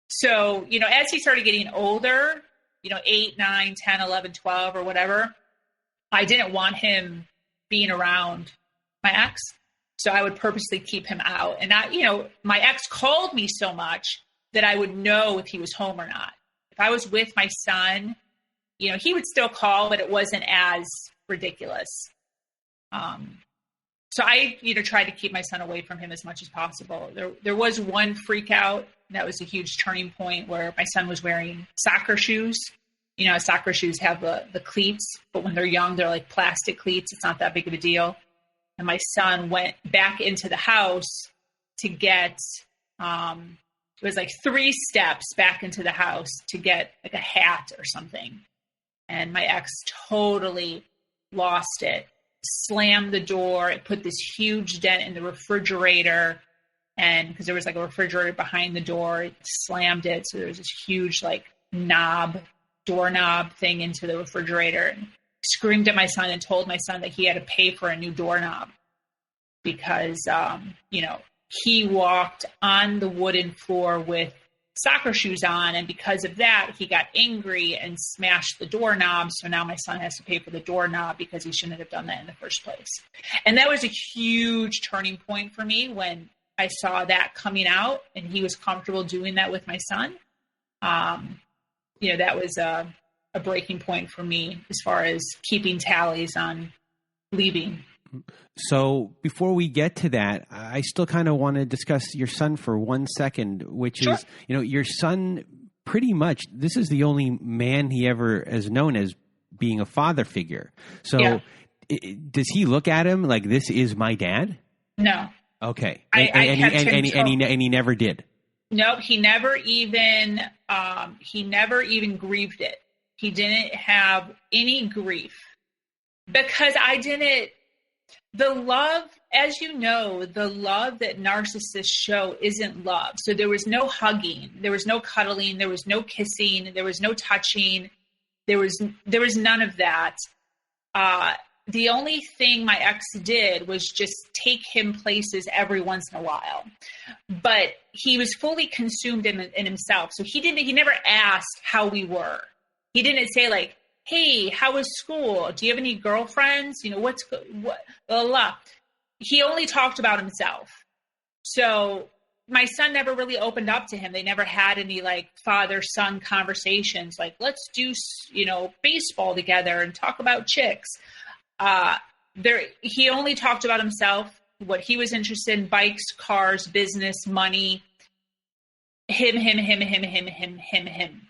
Speaker 2: So, as he started getting older, 8, 9, 10, 11, 12 or whatever, I didn't want him being around my ex. So I would purposely keep him out. And my ex called me so much that I would know if he was home or not. If I was with my son, he would still call, but it wasn't as ridiculous. So I, tried to keep my son away from him as much as possible. There was one freak out. That was a huge turning point where my son was wearing soccer shoes. Soccer shoes have the cleats, but when they're young, they're like plastic cleats. It's not that big of a deal. And my son went back into the house to get, it was like 3 steps back into the house to get like a hat or something. And my ex totally lost it, slammed the door. It put this huge dent in the refrigerator. And because there was like a refrigerator behind the door, it slammed it. So there was this huge like doorknob thing into the refrigerator, and screamed at my son and told my son that he had to pay for a new doorknob because, he walked on the wooden floor with soccer shoes on. And because of that, he got angry and smashed the doorknob. So now my son has to pay for the doorknob because he shouldn't have done that in the first place. And that was a huge turning point for me when I saw that coming out and he was comfortable doing that with my son. That was a breaking point for me as far as keeping tallies on leaving.
Speaker 1: So before we get to that, I still kind of want to discuss your son for 1 second, which
Speaker 2: Sure.
Speaker 1: is, your son pretty much, this is the only man he ever has known as being a father figure. So
Speaker 2: Yeah.
Speaker 1: Does he look at him like, this is my dad?
Speaker 2: No.
Speaker 1: Okay.
Speaker 2: I kept him
Speaker 1: And he never did.
Speaker 2: No, he never even grieved it. He didn't have any grief because the love, as you know, the love that narcissists show isn't love. So there was no hugging, there was no cuddling, there was no kissing, there was no touching. There was none of that. The only thing my ex did was just take him places every once in a while, but he was fully consumed in himself. So he never asked how we were. He didn't say like, hey, how was school? Do you have any girlfriends? What, blah, blah. He only talked about himself. So my son never really opened up to him. They never had any like father-son conversations. Like, let's do, baseball together and talk about chicks. He only talked about himself, what he was interested in: bikes, cars, business, money, him.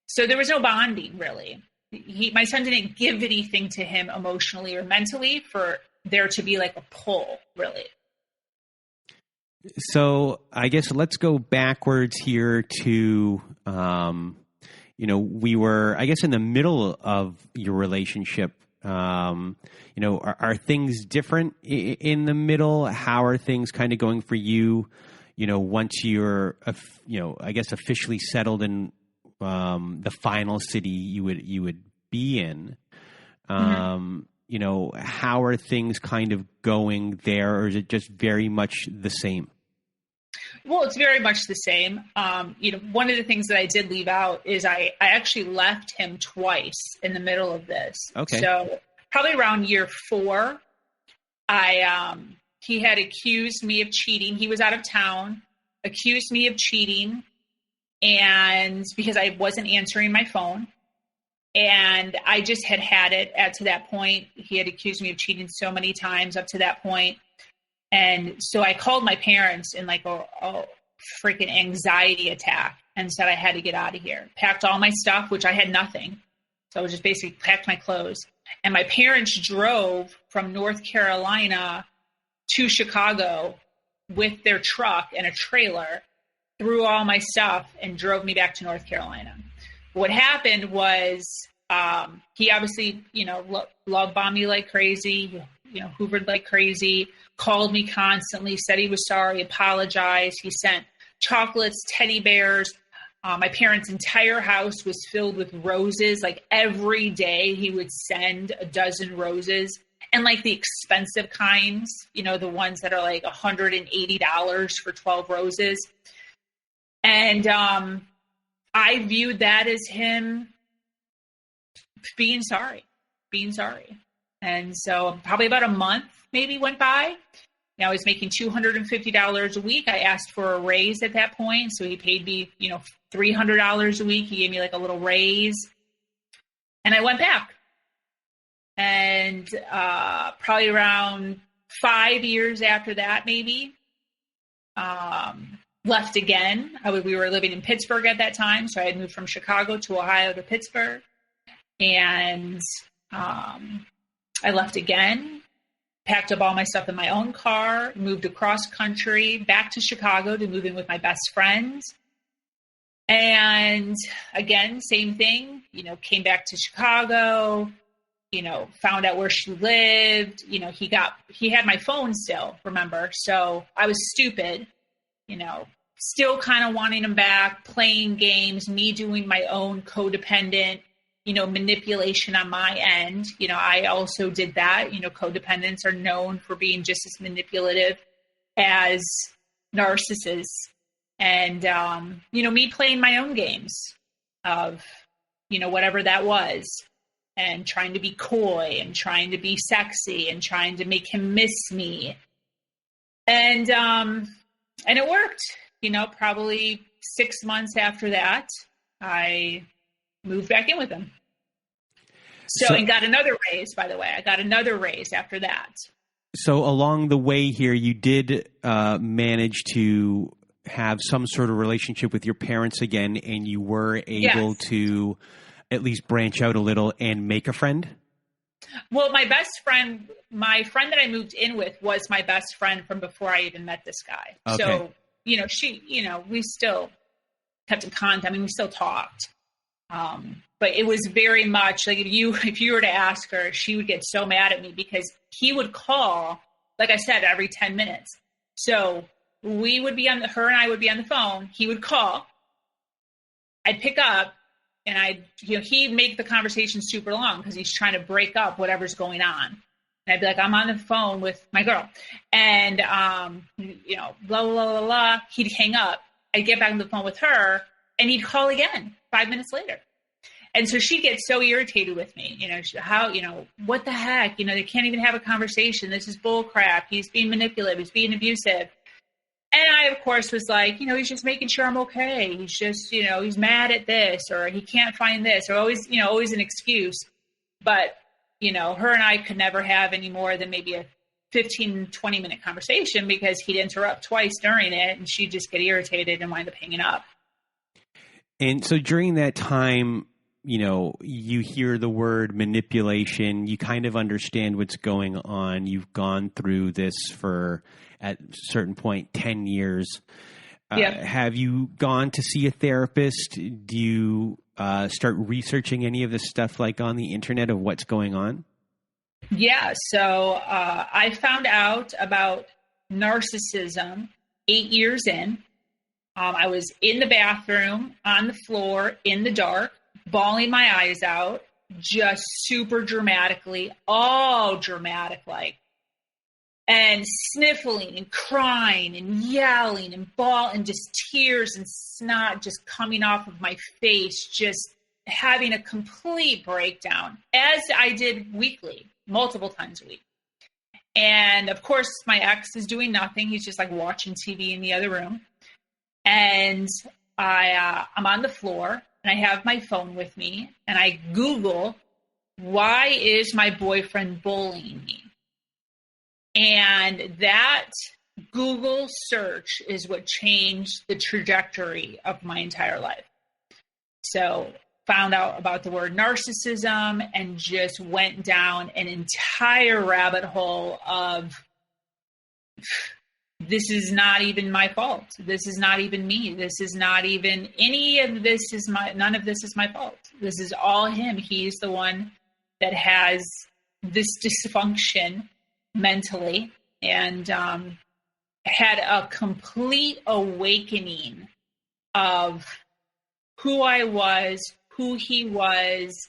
Speaker 2: So there was no bonding really. My son didn't give anything to him emotionally or mentally for there to be like a pull really.
Speaker 1: So I guess let's go backwards here to, we were, I guess, in the middle of your relationship. Are things different in the middle? How are things kind of going for you, once you're, I guess officially settled in the final city you would be in?
Speaker 2: Mm-hmm.
Speaker 1: How are things kind of going there, or is it just very much the same?
Speaker 2: Well, it's very much the same. One of the things that I did leave out is I actually left him twice in the middle of this.
Speaker 1: Okay.
Speaker 2: So probably around year 4, he had accused me of cheating. He was out of town, accused me of cheating, and because I wasn't answering my phone. And I just had it to that point. He had accused me of cheating so many times up to that point. And so I called my parents in like a freaking anxiety attack and said I had to get out of here. Packed all my stuff, which I had nothing. So I was just basically packed my clothes. And my parents drove from North Carolina to Chicago with their truck and a trailer, threw all my stuff, and drove me back to North Carolina. What happened was he obviously, love bombed me like crazy, hoovered like crazy, called me constantly, said he was sorry, apologized. He sent chocolates, teddy bears. My parents' entire house was filled with roses. Like every day he would send a dozen roses. and like the expensive kinds, the ones that are like $180 for 12 roses. And I viewed that as him being sorry. And so probably about a month maybe went by. Now I was making $250 a week. I asked for a raise at that point. So he paid me, $300 a week. He gave me like a little raise. And I went back. And probably around 5 years after that, maybe, left again. We were living in Pittsburgh at that time. So I had moved from Chicago to Ohio to Pittsburgh. And I left again, packed up all my stuff in my own car, moved across country, back to Chicago to move in with my best friends. And again, same thing, came back to Chicago, found out where she lived. He had my phone still, remember? So I was stupid, still kind of wanting him back, playing games, me doing my own codependent, manipulation on my end. I also did that. Codependents are known for being just as manipulative as narcissists. And, me playing my own games of, whatever that was, and trying to be coy and trying to be sexy and trying to make him miss me. And it worked, probably 6 months after that, I moved back in with him. So, and got another raise, by the way. I got another raise after that.
Speaker 1: So along the way here, you did manage to have some sort of relationship with your parents again, and you were able to at least branch out a little and make a friend?
Speaker 2: Well, my best friend, my friend that I moved in with was my best friend from before I even met this guy. Okay. So, we still kept in contact. I mean, we still talked. But it was very much like if you were to ask her, she would get so mad at me because he would call, like I said, every 10 minutes. So we would be her and I would be on the phone. He would call. I'd pick up and he'd make the conversation super long because he's trying to break up whatever's going on. And I'd be like, I'm on the phone with my girl. And, blah, blah, blah, blah. He'd hang up. I'd get back on the phone with her and he'd call again 5 minutes later. And so she'd get so irritated with me, what the heck, they can't even have a conversation. This is bull crap. He's being manipulative. He's being abusive. And I, of course, was like, he's just making sure I'm okay. He's just, he's mad at this or he can't find this or always an excuse. But, her and I could never have any more than maybe a 15, 20-minute conversation because he'd interrupt twice during it and she'd just get irritated and wind up hanging up.
Speaker 1: And so during that time, you hear the word manipulation, you kind of understand what's going on. You've gone through this for, at a certain point, 10 years. Have you gone to see a therapist? Do you start researching any of this stuff like on the internet of what's going on?
Speaker 2: Yeah. So I found out about narcissism 8 years in. I was in the bathroom, on the floor, in the dark, bawling my eyes out, just super dramatically, all dramatic like, and sniffling and crying and yelling and bawling and just tears and snot just coming off of my face, just having a complete breakdown, as I did weekly, multiple times a week. And of course, my ex is doing nothing. He's just like watching TV in the other room. And I'm on the floor and I have my phone with me and I Google, why is my boyfriend bullying me? And that Google search is what changed the trajectory of my entire life. So found out about the word narcissism and just went down an entire rabbit hole of, this is not even my fault. This is not even me. This is not even none of this is my fault. This is all him. He's the one that has this dysfunction mentally, and had a complete awakening of who I was, who he was,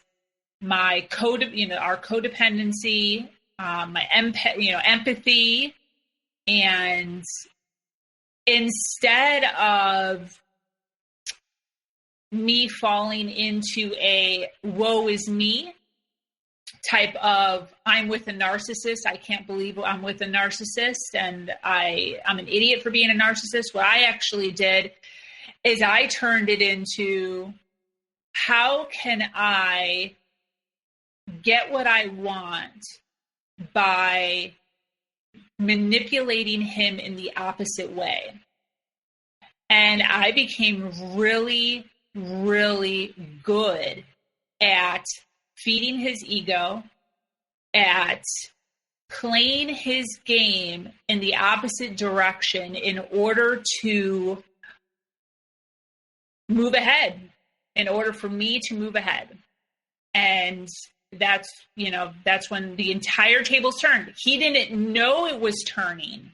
Speaker 2: our codependency, my empathy. And instead of me falling into a woe is me type of I'm with a narcissist, I can't believe I'm with a narcissist, and I'm an idiot for being a narcissist, what I actually did is I turned it into, how can I get what I want by manipulating him in the opposite way? And I became really, really good at feeding his ego, at playing his game in the opposite direction in order to move ahead, in order for me to move ahead. And that's when the entire tables turned. He didn't know it was turning,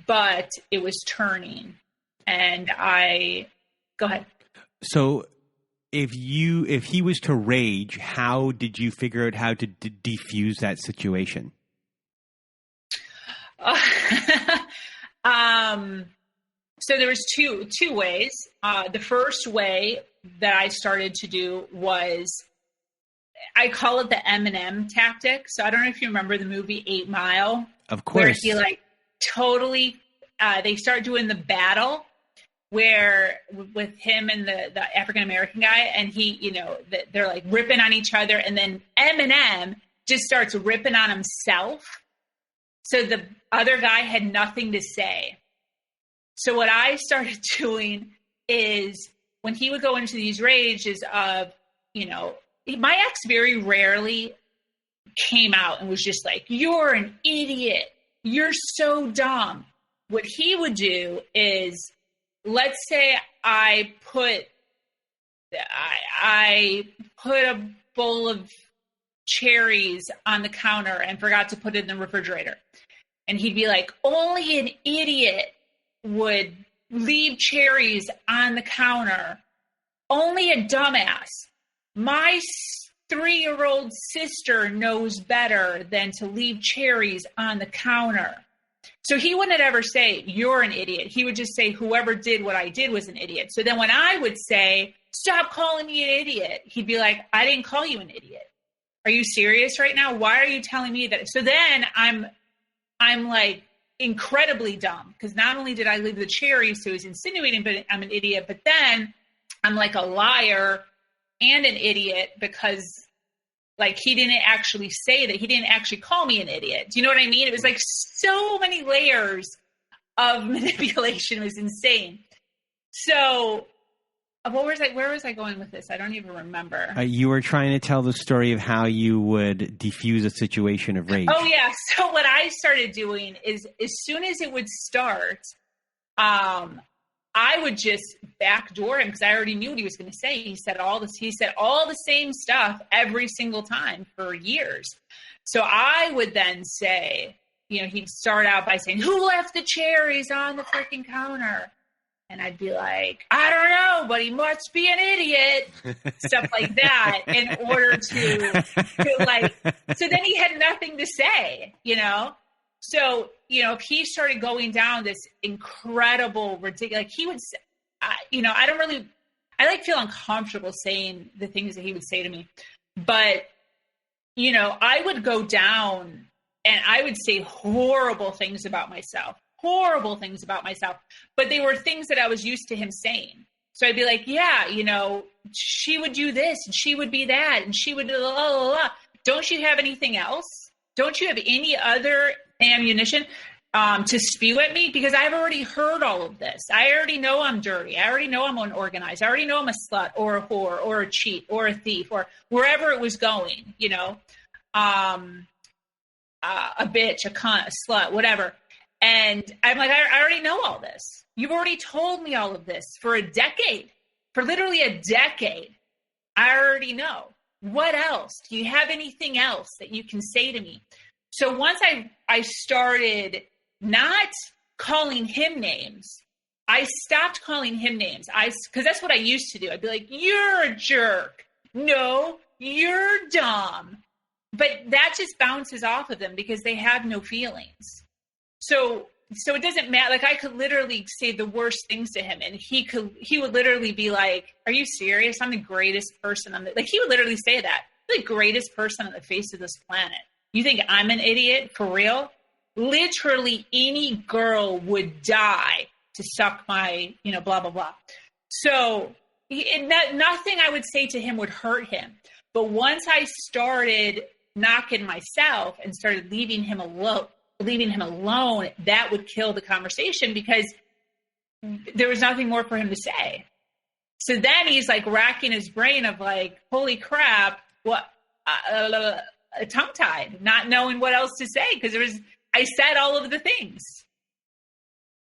Speaker 2: but it was turning. And go ahead.
Speaker 3: So if he was to rage, how did you figure out how to defuse that situation?
Speaker 2: So there was two ways. The first way that I started to do was, I call it the Eminem tactic. So I don't know if you remember the movie 8 Mile.
Speaker 3: Of course.
Speaker 2: Where he totally, they start doing the battle where with him and the African-American guy, and they're like ripping on each other. And then Eminem just starts ripping on himself. So the other guy had nothing to say. So what I started doing is, when he would go into these rages of, my ex very rarely came out and was just like, you're an idiot, you're so dumb. What he would do is, let's say I put a bowl of cherries on the counter and forgot to put it in the refrigerator. And he'd be like, only an idiot would leave cherries on the counter. Only a dumbass. My 3-year-old sister knows better than to leave cherries on the counter. So he wouldn't ever say, you're an idiot. He would just say, whoever did what I did was an idiot. So then when I would say, stop calling me an idiot, he'd be like, I didn't call you an idiot. Are you serious right now? Why are you telling me that? So then I'm like incredibly dumb, because not only did I leave the cherries, so he's insinuating, but I'm an idiot, but then I'm like a liar and an idiot, because like he didn't actually say that. He didn't actually call me an idiot. Do you know what I mean? It was like so many layers of manipulation. It was insane. So where was I going with this? I don't even remember.
Speaker 3: You were trying to tell the story of how you would defuse a situation of rage.
Speaker 2: Oh, yeah. So what I started doing is, as soon as it would start, I would just backdoor him, because I already knew what he was going to say. He said all the same stuff every single time for years. So I would then say, he'd start out by saying, who left the cherries on the freaking counter? And I'd be like, I don't know, but he must be an idiot. Stuff like that, in order to so then he had nothing to say, So, if he started going down this incredible, ridiculous, like he would, I feel uncomfortable saying the things that he would say to me, but, I would go down and I would say horrible things about myself, but they were things that I was used to him saying. So I'd be like, yeah, she would do this and she would be that and she would blah, blah, blah. Don't you have anything else? Don't you have any other ammunition to spew at me? Because I've already heard all of this. I already know I'm dirty. I already know I'm unorganized. I already know I'm a slut or a whore or a cheat or a thief or wherever it was going, a bitch, a cunt, a slut, whatever. And I'm like, I already know all this. You've already told me all of this for literally a decade. I already know. What else? Do you have anything else that you can say to me? So once I started not calling him names, I stopped calling him names. Because that's what I used to do. I'd be like, you're a jerk. No, you're dumb. but that just bounces off of them because they have no feelings. So it doesn't matter. Like, I could literally say the worst things to him, and he would literally be like, "Are you serious? I'm the greatest person on the," like, he would literally say that. "I'm the greatest person on the face of this planet. You think I'm an idiot? For real?" Literally any girl would die to suck my, blah, blah, blah. So nothing I would say to him would hurt him. But once I started knocking myself and started leaving him alone, that would kill the conversation because there was nothing more for him to say. So then he's like racking his brain of like, holy crap, what, tongue-tied, not knowing what else to say because I said all of the things.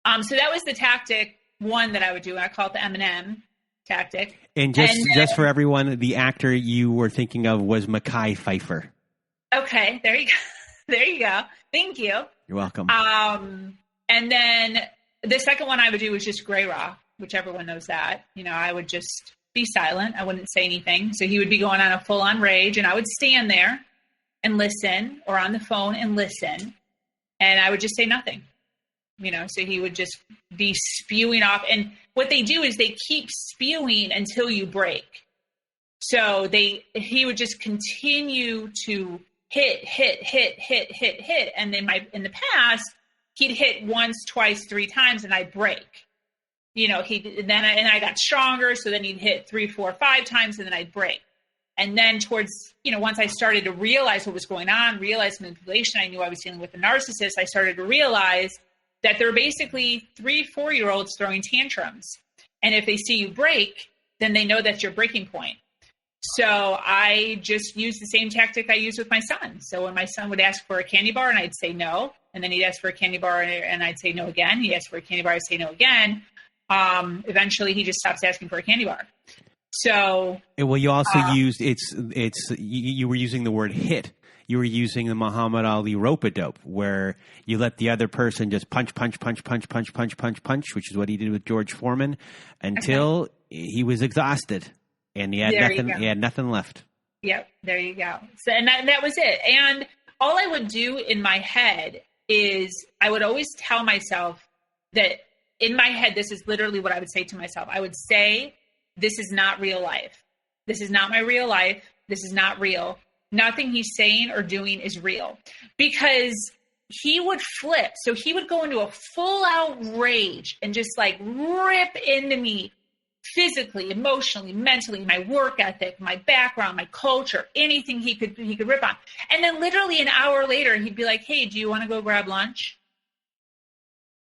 Speaker 2: So that was the tactic one that I would do. I call it the M&M tactic.
Speaker 3: And just for everyone, the actor you were thinking of was Mekhi Phifer.
Speaker 2: Okay, there you go. There you go. Thank you.
Speaker 3: You're welcome.
Speaker 2: And then the second one I would do was just gray rock, which everyone knows that. I would just be silent. I wouldn't say anything. So he would be going on a full-on rage, and I would stand there and listen, or on the phone and listen, and I would just say nothing. So he would just be spewing off. And what they do is they keep spewing until you break. So he would just continue to hit. And then in the past, he'd hit once, twice, 3 times, and I'd break. I got stronger. So then he'd hit 3, 4, 5 times, and then I'd break. And then towards, once I started to realize what was going on, realize manipulation, I knew I was dealing with a narcissist. I started to realize that they're basically 3, 4-year-olds throwing tantrums. And if they see you break, then they know that's your breaking point. So I just used the same tactic I used with my son. So when my son would ask for a candy bar and I'd say no, and then he'd ask for a candy bar and I'd say no again. He'd ask for a candy bar, I'd say no again. Eventually he just stops asking for a candy bar. So,
Speaker 3: well, you also used you were using the word hit. You were using the Muhammad Ali rope-a-dope, where you let the other person just punch, which is what he did with George Foreman, until he was exhausted and he had nothing left.
Speaker 2: Yep, there you go. So, and that was it. And all I would do in my head is I would always tell myself that in my head, this is literally what I would say to myself. I would say, this is not real life. This is not my real life. This is not real. Nothing he's saying or doing is real, because he would flip. So he would go into a full out rage and just like rip into me physically, emotionally, mentally, my work ethic, my background, my culture, anything he could rip on. And then literally an hour later, he'd be like, "Hey, do you want to go grab lunch?"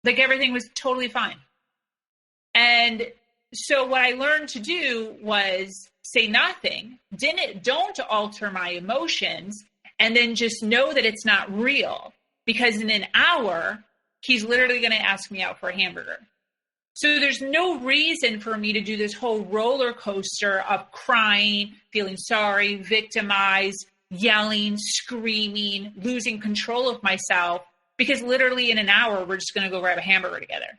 Speaker 2: Like everything was totally fine. And so what I learned to do was say nothing, don't alter my emotions, and then just know that it's not real, because in an hour, he's literally going to ask me out for a hamburger. So there's no reason for me to do this whole roller coaster of crying, feeling sorry, victimized, yelling, screaming, losing control of myself, because literally in an hour, we're just going to go grab a hamburger together.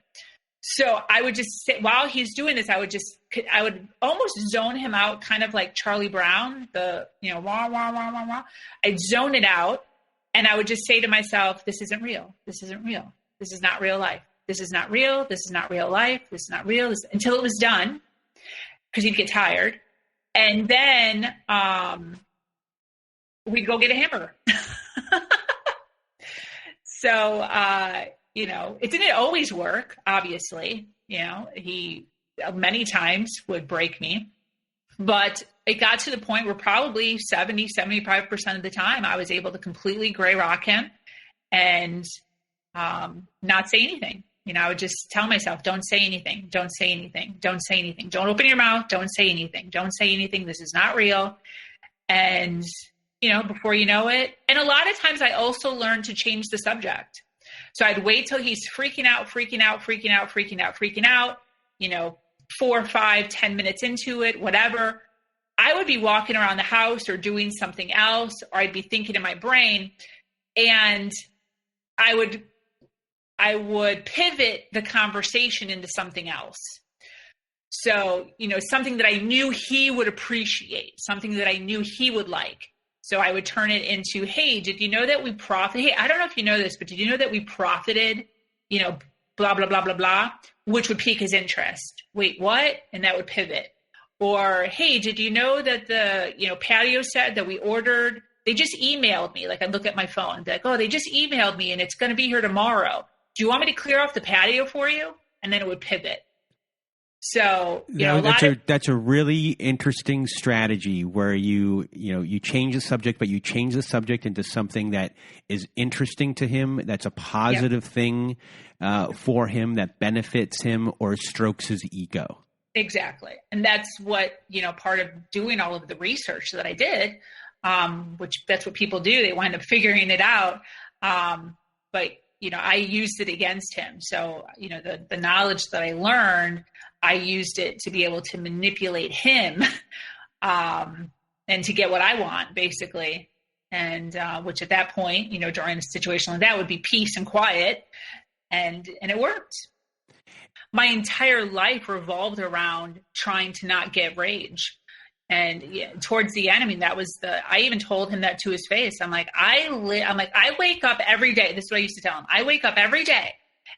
Speaker 2: So I would just sit while he's doing this. I would almost zone him out, kind of like Charlie Brown, wah, wah, wah, wah, wah. I'd zone it out, and I would just say to myself, this isn't real. This isn't real. This is not real life. This is not real. This is not real life. This is not real. Until it was done, because he'd get tired. And then we'd go get a hamburger. So, it didn't always work, obviously. He many times would break me, but it got to the point where probably 70-75% of the time I was able to completely gray rock him and not say anything. I would just tell myself, don't say anything, don't say anything, don't say anything. Don't open your mouth, don't say anything, don't say anything. This is not real. And, before you know it. And a lot of times I also learned to change the subject. So I'd wait till he's freaking out, 4, 5, 10 minutes into it, whatever. I would be walking around the house or doing something else, or I'd be thinking in my brain, and I would pivot the conversation into something else. So, something that I knew he would appreciate, something that I knew he would like. So I would turn it into, hey, did you know that we profited? Hey, I don't know if you know this, but did you know that we profited, blah, blah, blah, blah, blah, which would pique his interest. Wait, what? And that would pivot. Or, hey, did you know that the, patio set that we ordered, they just emailed me. Like I'd look at my phone and be like, oh, they just emailed me and it's going to be here tomorrow. Do you want me to clear off the patio for you? And then it would pivot. So,
Speaker 3: that's a really interesting strategy where you change the subject, but you change the subject into something that is interesting to him. That's a positive thing for him that benefits him or strokes his ego.
Speaker 2: Exactly. And that's what, part of doing all of the research that I did, which that's what people do. They wind up figuring it out. But I used it against him. So, the knowledge that I learned, I used it to be able to manipulate him and to get what I want, basically. And which at that point, during a situation like that would be peace and quiet. And it worked. My entire life revolved around trying to not get rage. And towards the end, that was I even told him that to his face. I'm like, I wake up every day. This is what I used to tell him. I wake up every day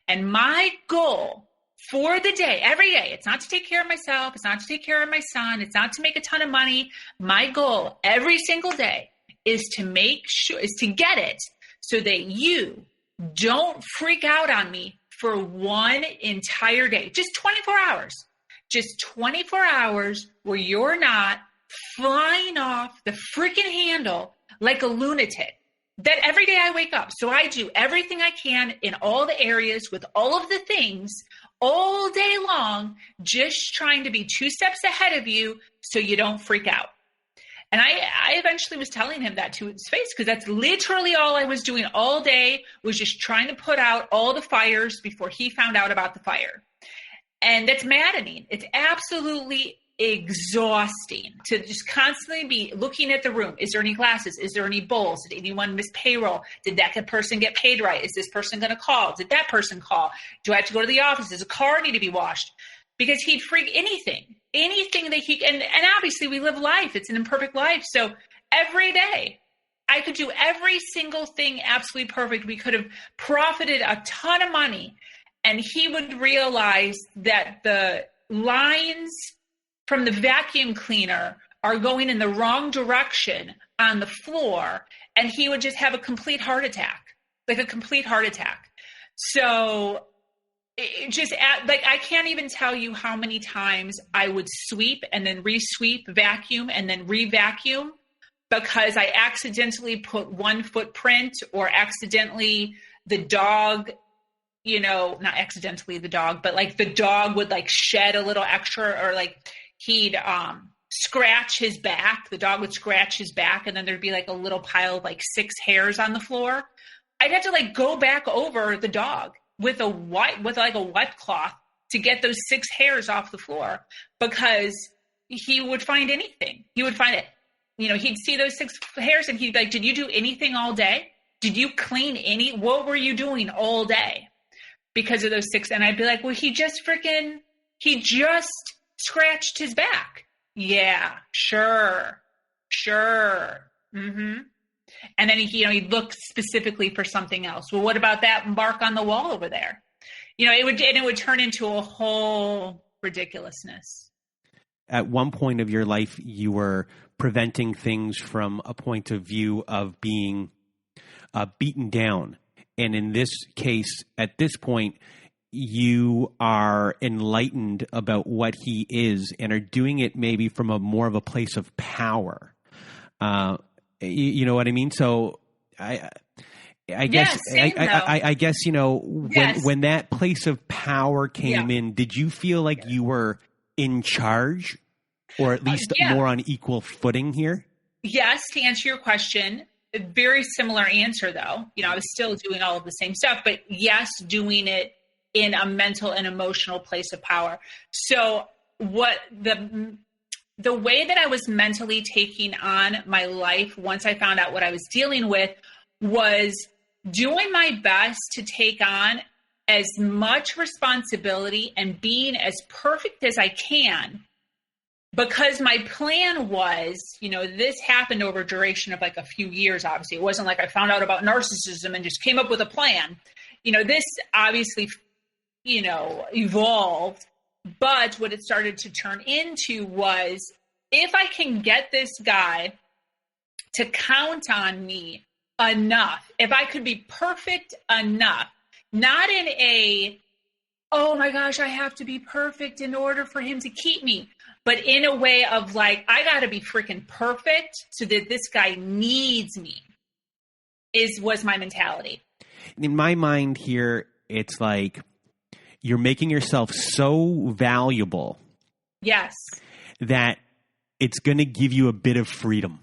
Speaker 2: and my goal for the day, every day, it's not to take care of myself. It's not to take care of my son. It's not to make a ton of money. My goal every single day is to get it so that you don't freak out on me for one entire day, just 24 hours. Just 24 hours where you're not flying off the freaking handle like a lunatic. That every day I wake up. So I do everything I can in all the areas with all of the things all day long, just trying to be 2 steps ahead of you so you don't freak out. And I eventually was telling him that to his face, because that's literally all I was doing all day, was just trying to put out all the fires before he found out about the fire. And that's maddening. It's absolutely exhausting to just constantly be looking at the room. Is there any glasses? Is there any bowls? Did anyone miss payroll? Did that person get paid right? Is this person going to call? Did that person call? Do I have to go to the office? Does a car need to be washed? Because he'd freak anything that and obviously we live life. It's an imperfect life. So every day I could do every single thing absolutely perfect. We could have profited a ton of money. And he would realize that the lines from the vacuum cleaner are going in the wrong direction on the floor. And he would just have a complete heart attack, like a complete heart attack. So I can't even tell you how many times I would sweep and then re-sweep, vacuum and then re-vacuum, because I accidentally put one footprint, or accidentally the dog, not accidentally the dog, but like the dog would like shed a little extra, or like he'd scratch his back. The dog would scratch his back, and then there'd be like a little pile of like 6 hairs on the floor. I'd have to like go back over the dog with a wet cloth to get those 6 hairs off the floor, because he would find anything. He would find it. He'd see those 6 hairs and he'd be like, did you do anything all day? Did you clean what were you doing all day? Because of those 6. And I'd be like, well, he just scratched his back. Yeah, sure. Mm-hmm. And then he'd look specifically for something else. Well, what about that mark on the wall over there? It would turn into a whole ridiculousness.
Speaker 3: At one point of your life, you were preventing things from a point of view of being beaten down. And in this case, at this point, you are enlightened about what he is and are doing it maybe from more of a place of power. You know what I mean? So I guess, I guess, when that place of power came in, did you feel like you were in charge, or at least more on equal footing here?
Speaker 2: Yes. To answer your question, a very similar answer though. I was still doing all of the same stuff, but yes, doing it in a mental and emotional place of power. So what the way that I was mentally taking on my life once I found out what I was dealing with was doing my best to take on as much responsibility and being as perfect as I can, because my plan was, this happened over a duration of like a few years, obviously. It wasn't like I found out about narcissism and just came up with a plan. This obviously, evolved. But what it started to turn into was, if I can get this guy to count on me enough, if I could be perfect enough, not in a, oh my gosh, I have to be perfect in order for him to keep me, but in a way of like, I got to be freaking perfect so that this guy needs me, was my mentality.
Speaker 3: In my mind here, it's like you're making yourself so valuable.
Speaker 2: Yes.
Speaker 3: That it's going to give you a bit of freedom.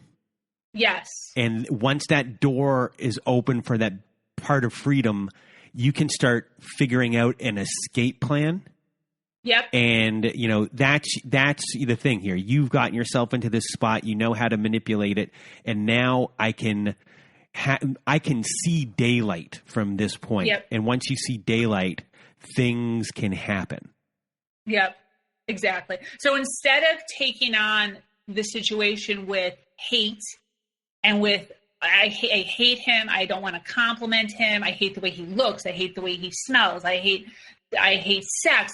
Speaker 2: Yes. And
Speaker 3: once that door is open for that part of freedom, you can start figuring out an escape plan.
Speaker 2: Yep.
Speaker 3: And, that's the thing here. You've gotten yourself into this spot. You know how to manipulate it. And now I can see daylight from this point.
Speaker 2: Yep.
Speaker 3: And once you see daylight, things can happen.
Speaker 2: Yep. Exactly. So instead of taking on the situation with hate and with, I hate him, I don't want to compliment him, I hate the way he looks, I hate the way he smells, I hate sex,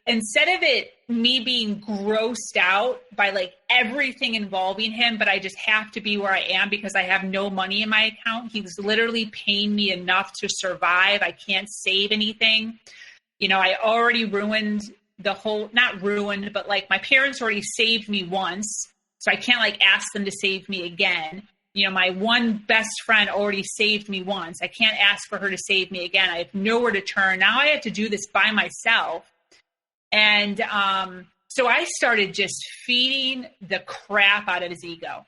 Speaker 2: instead of it, me being grossed out by like everything involving him, but I just have to be where I am because I have no money in my account. He was literally paying me enough to survive. I can't save anything. I already ruined the whole, not ruined, but like my parents already saved me once. So I can't like ask them to save me again. My one best friend already saved me once. I can't ask for her to save me again. I have nowhere to turn. Now I have to do this by myself. And so I started just feeding the crap out of his ego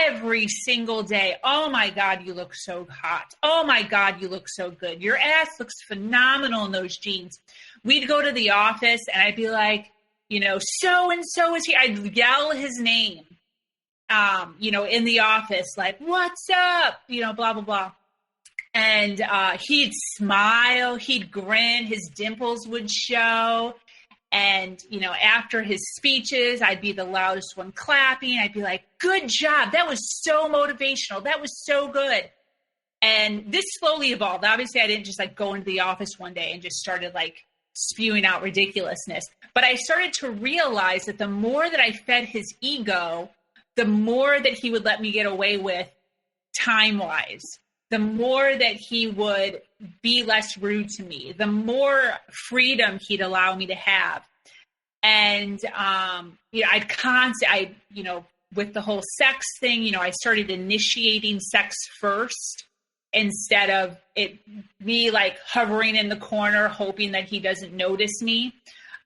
Speaker 2: every single day. Oh my God, you look so hot. Oh my God, you look so good. Your ass looks phenomenal in those jeans. We'd go to the office and I'd be like, so-and-so is here. I'd yell his name, in the office, like, what's up? Blah, blah, blah. And he'd smile, he'd grin, his dimples would show. And, after his speeches, I'd be the loudest one clapping. I'd be like, good job. That was so motivational. That was so good. And this slowly evolved. Obviously, I didn't just like go into the office one day and just started like spewing out ridiculousness. But I started to realize that the more that I fed his ego, the more that he would let me get away with time-wise, the more that he would be less rude to me, the more freedom he'd allow me to have. And, with the whole sex thing, I started initiating sex first instead of me like hovering in the corner, hoping that he doesn't notice me.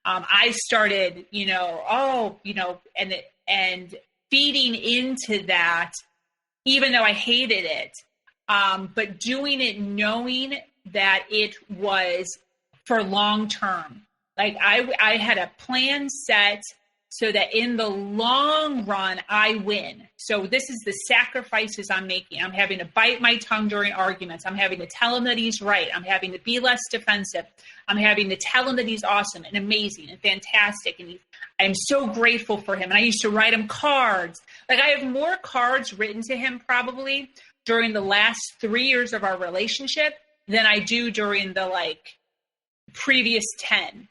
Speaker 2: I started, and feeding into that, even though I hated it. But doing it knowing that it was for long term. Like I had a plan set so that in the long run, I win. So this is the sacrifices I'm making. I'm having to bite my tongue during arguments. I'm having to tell him that he's right. I'm having to be less defensive. I'm having to tell him that he's awesome and amazing and fantastic. And I'm so grateful for him. And I used to write him cards. Like I have more cards written to him probably during the last 3 years of our relationship than I do during the previous 10,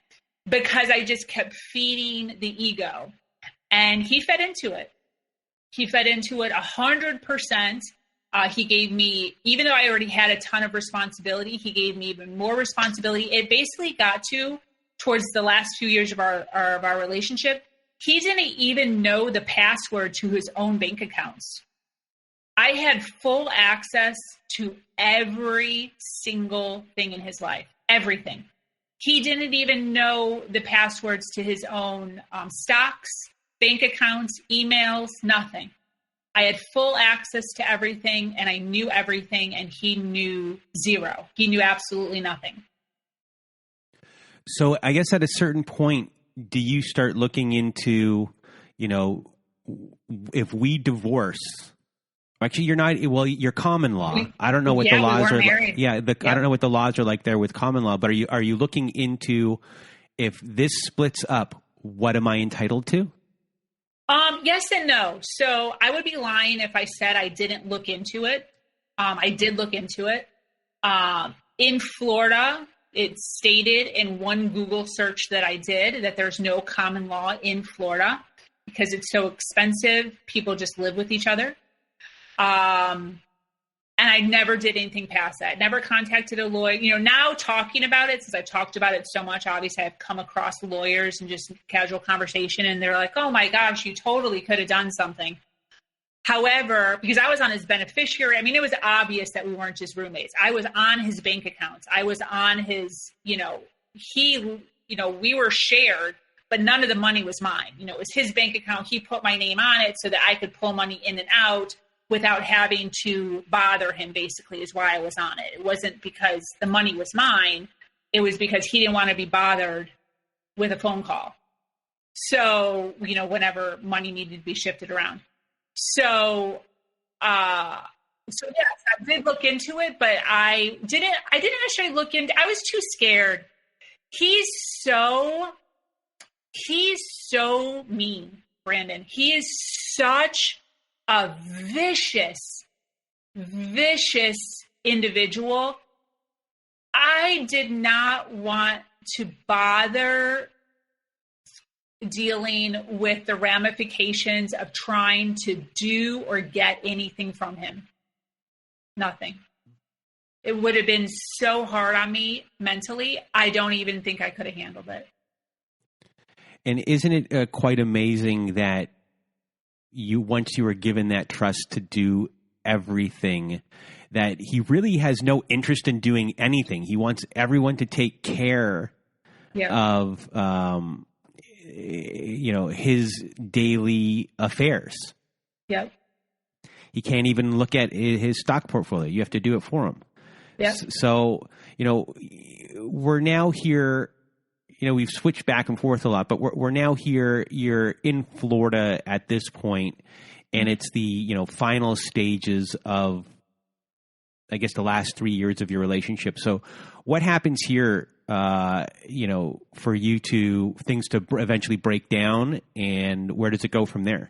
Speaker 2: because I just kept feeding the ego, and he fed into it. He fed into it 100%. He gave me, even though I already had a ton of responsibility, he gave me even more responsibility. It basically got towards the last few years of our relationship, he didn't even know the password to his own bank accounts. I had full access to every single thing in his life, everything. He didn't even know the passwords to his own stocks, bank accounts, emails, nothing. I had full access to everything, and I knew everything, and he knew zero. He knew absolutely nothing.
Speaker 3: So I guess at a certain point, do you start looking into, if we divorce? Actually, you're not. Well, you're common law. I don't know what the laws are.
Speaker 2: Married.
Speaker 3: I don't know what the laws are like there with common law. But are you looking into, if this splits up, what am I entitled to?
Speaker 2: Yes and no. So I would be lying if I said I didn't look into it. I did look into it. In Florida, it's stated in one Google search that I did that there's no common law in Florida because it's so expensive. People just live with each other. And I never did anything past that. Never contacted a lawyer. Now talking about it, since I've talked about it so much, obviously I've come across lawyers and just casual conversation, and they're like, oh my gosh, you totally could have done something. However, because I was on his beneficiary, it was obvious that we weren't just roommates. I was on his bank accounts. I was on his, we were shared, but none of the money was mine. It was his bank account. He put my name on it so that I could pull money in and out without having to bother him, basically, is why I was on it. It wasn't because the money was mine. It was because he didn't want to be bothered with a phone call. So, whenever money needed to be shifted around. So yes, I did look into it, but I didn't actually look into, I was too scared. He's so mean, Brandon. He is such a vicious individual. I did not want to bother dealing with the ramifications of trying to do or get anything from him. Nothing. It would have been so hard on me mentally. I don't even think I could have handled it.
Speaker 3: And isn't it quite amazing that once you were given that trust to do everything, that he really has no interest in doing anything. He wants everyone to take care of, his daily affairs.
Speaker 2: Yep.
Speaker 3: He can't even look at his stock portfolio. You have to do it for him.
Speaker 2: Yep.
Speaker 3: So, we're now here. We've switched back and forth a lot, but we're now here. You're in Florida at this point, and it's the final stages of, I guess, the last 3 years of your relationship. So, what happens here? For things to eventually break down, and where does it go from there?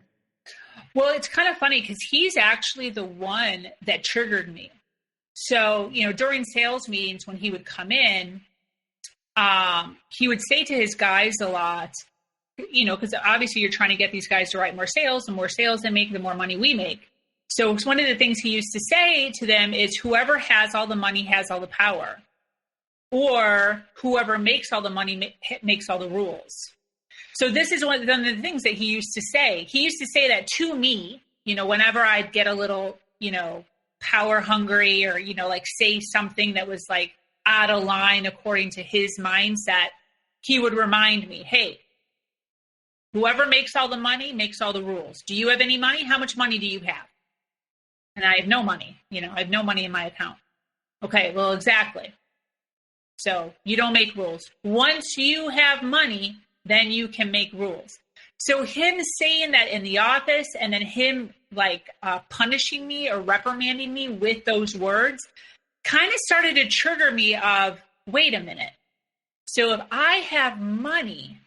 Speaker 2: Well, it's kind of funny because he's actually the one that triggered me. So, during sales meetings when he would come in, he would say to his guys a lot, because obviously you're trying to get these guys to write more sales. The more sales they make, the more money we make. So it's one of the things he used to say to them is whoever has all the money has all the power, or whoever makes all the money makes all the rules. So this is one of the things that he used to say. He used to say that to me, whenever I'd get a little, power hungry or, say something that was like out of line according to his mindset, he would remind me, hey, whoever makes all the money makes all the rules. Do you have any money? How much money do you have? And I have no money. I have no money in my account. Okay, well, exactly. So you don't make rules. Once you have money, then you can make rules. So him saying that in the office and then him punishing me or reprimanding me with those words kind of started to trigger me of, wait a minute. So if I have money,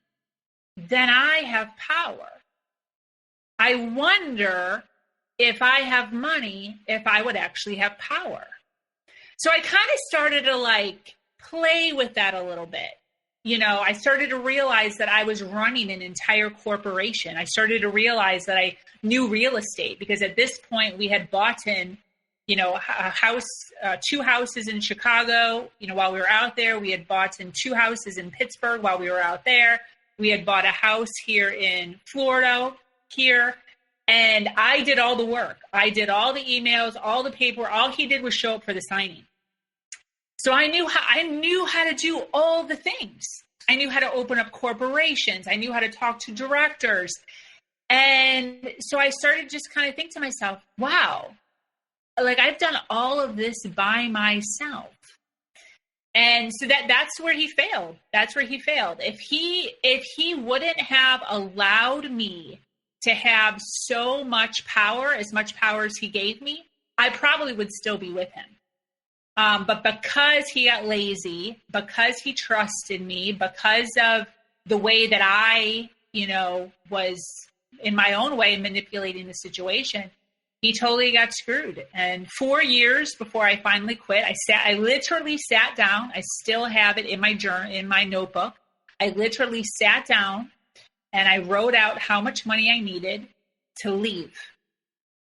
Speaker 2: then I have power. I wonder if I have money, if I would actually have power. So I kind of started to play with that a little bit. I started to realize that I was running an entire corporation. I started to realize that I knew real estate because at this point we had bought in, a house, 2 houses in Chicago. While we were out there, we had bought in 2 houses in Pittsburgh while we were out there. We had bought a house here in Florida here. And I did all the work. I did all the emails, all the paperwork. All he did was show up for the signing. So I knew how to do all the things. I knew how to open up corporations. I knew how to talk to directors. And so I started just kind of think to myself, wow, I've done all of this by myself. And so that's where he failed. That's where he failed. If he wouldn't have allowed me to have so much power, as much power as he gave me, I probably would still be with him. But because he got lazy, because he trusted me, because of the way that I, was in my own way, manipulating the situation, he totally got screwed. And 4 years before I finally quit, I literally sat down. I still have it in my journal, in my notebook. I literally sat down and I wrote out how much money I needed to leave.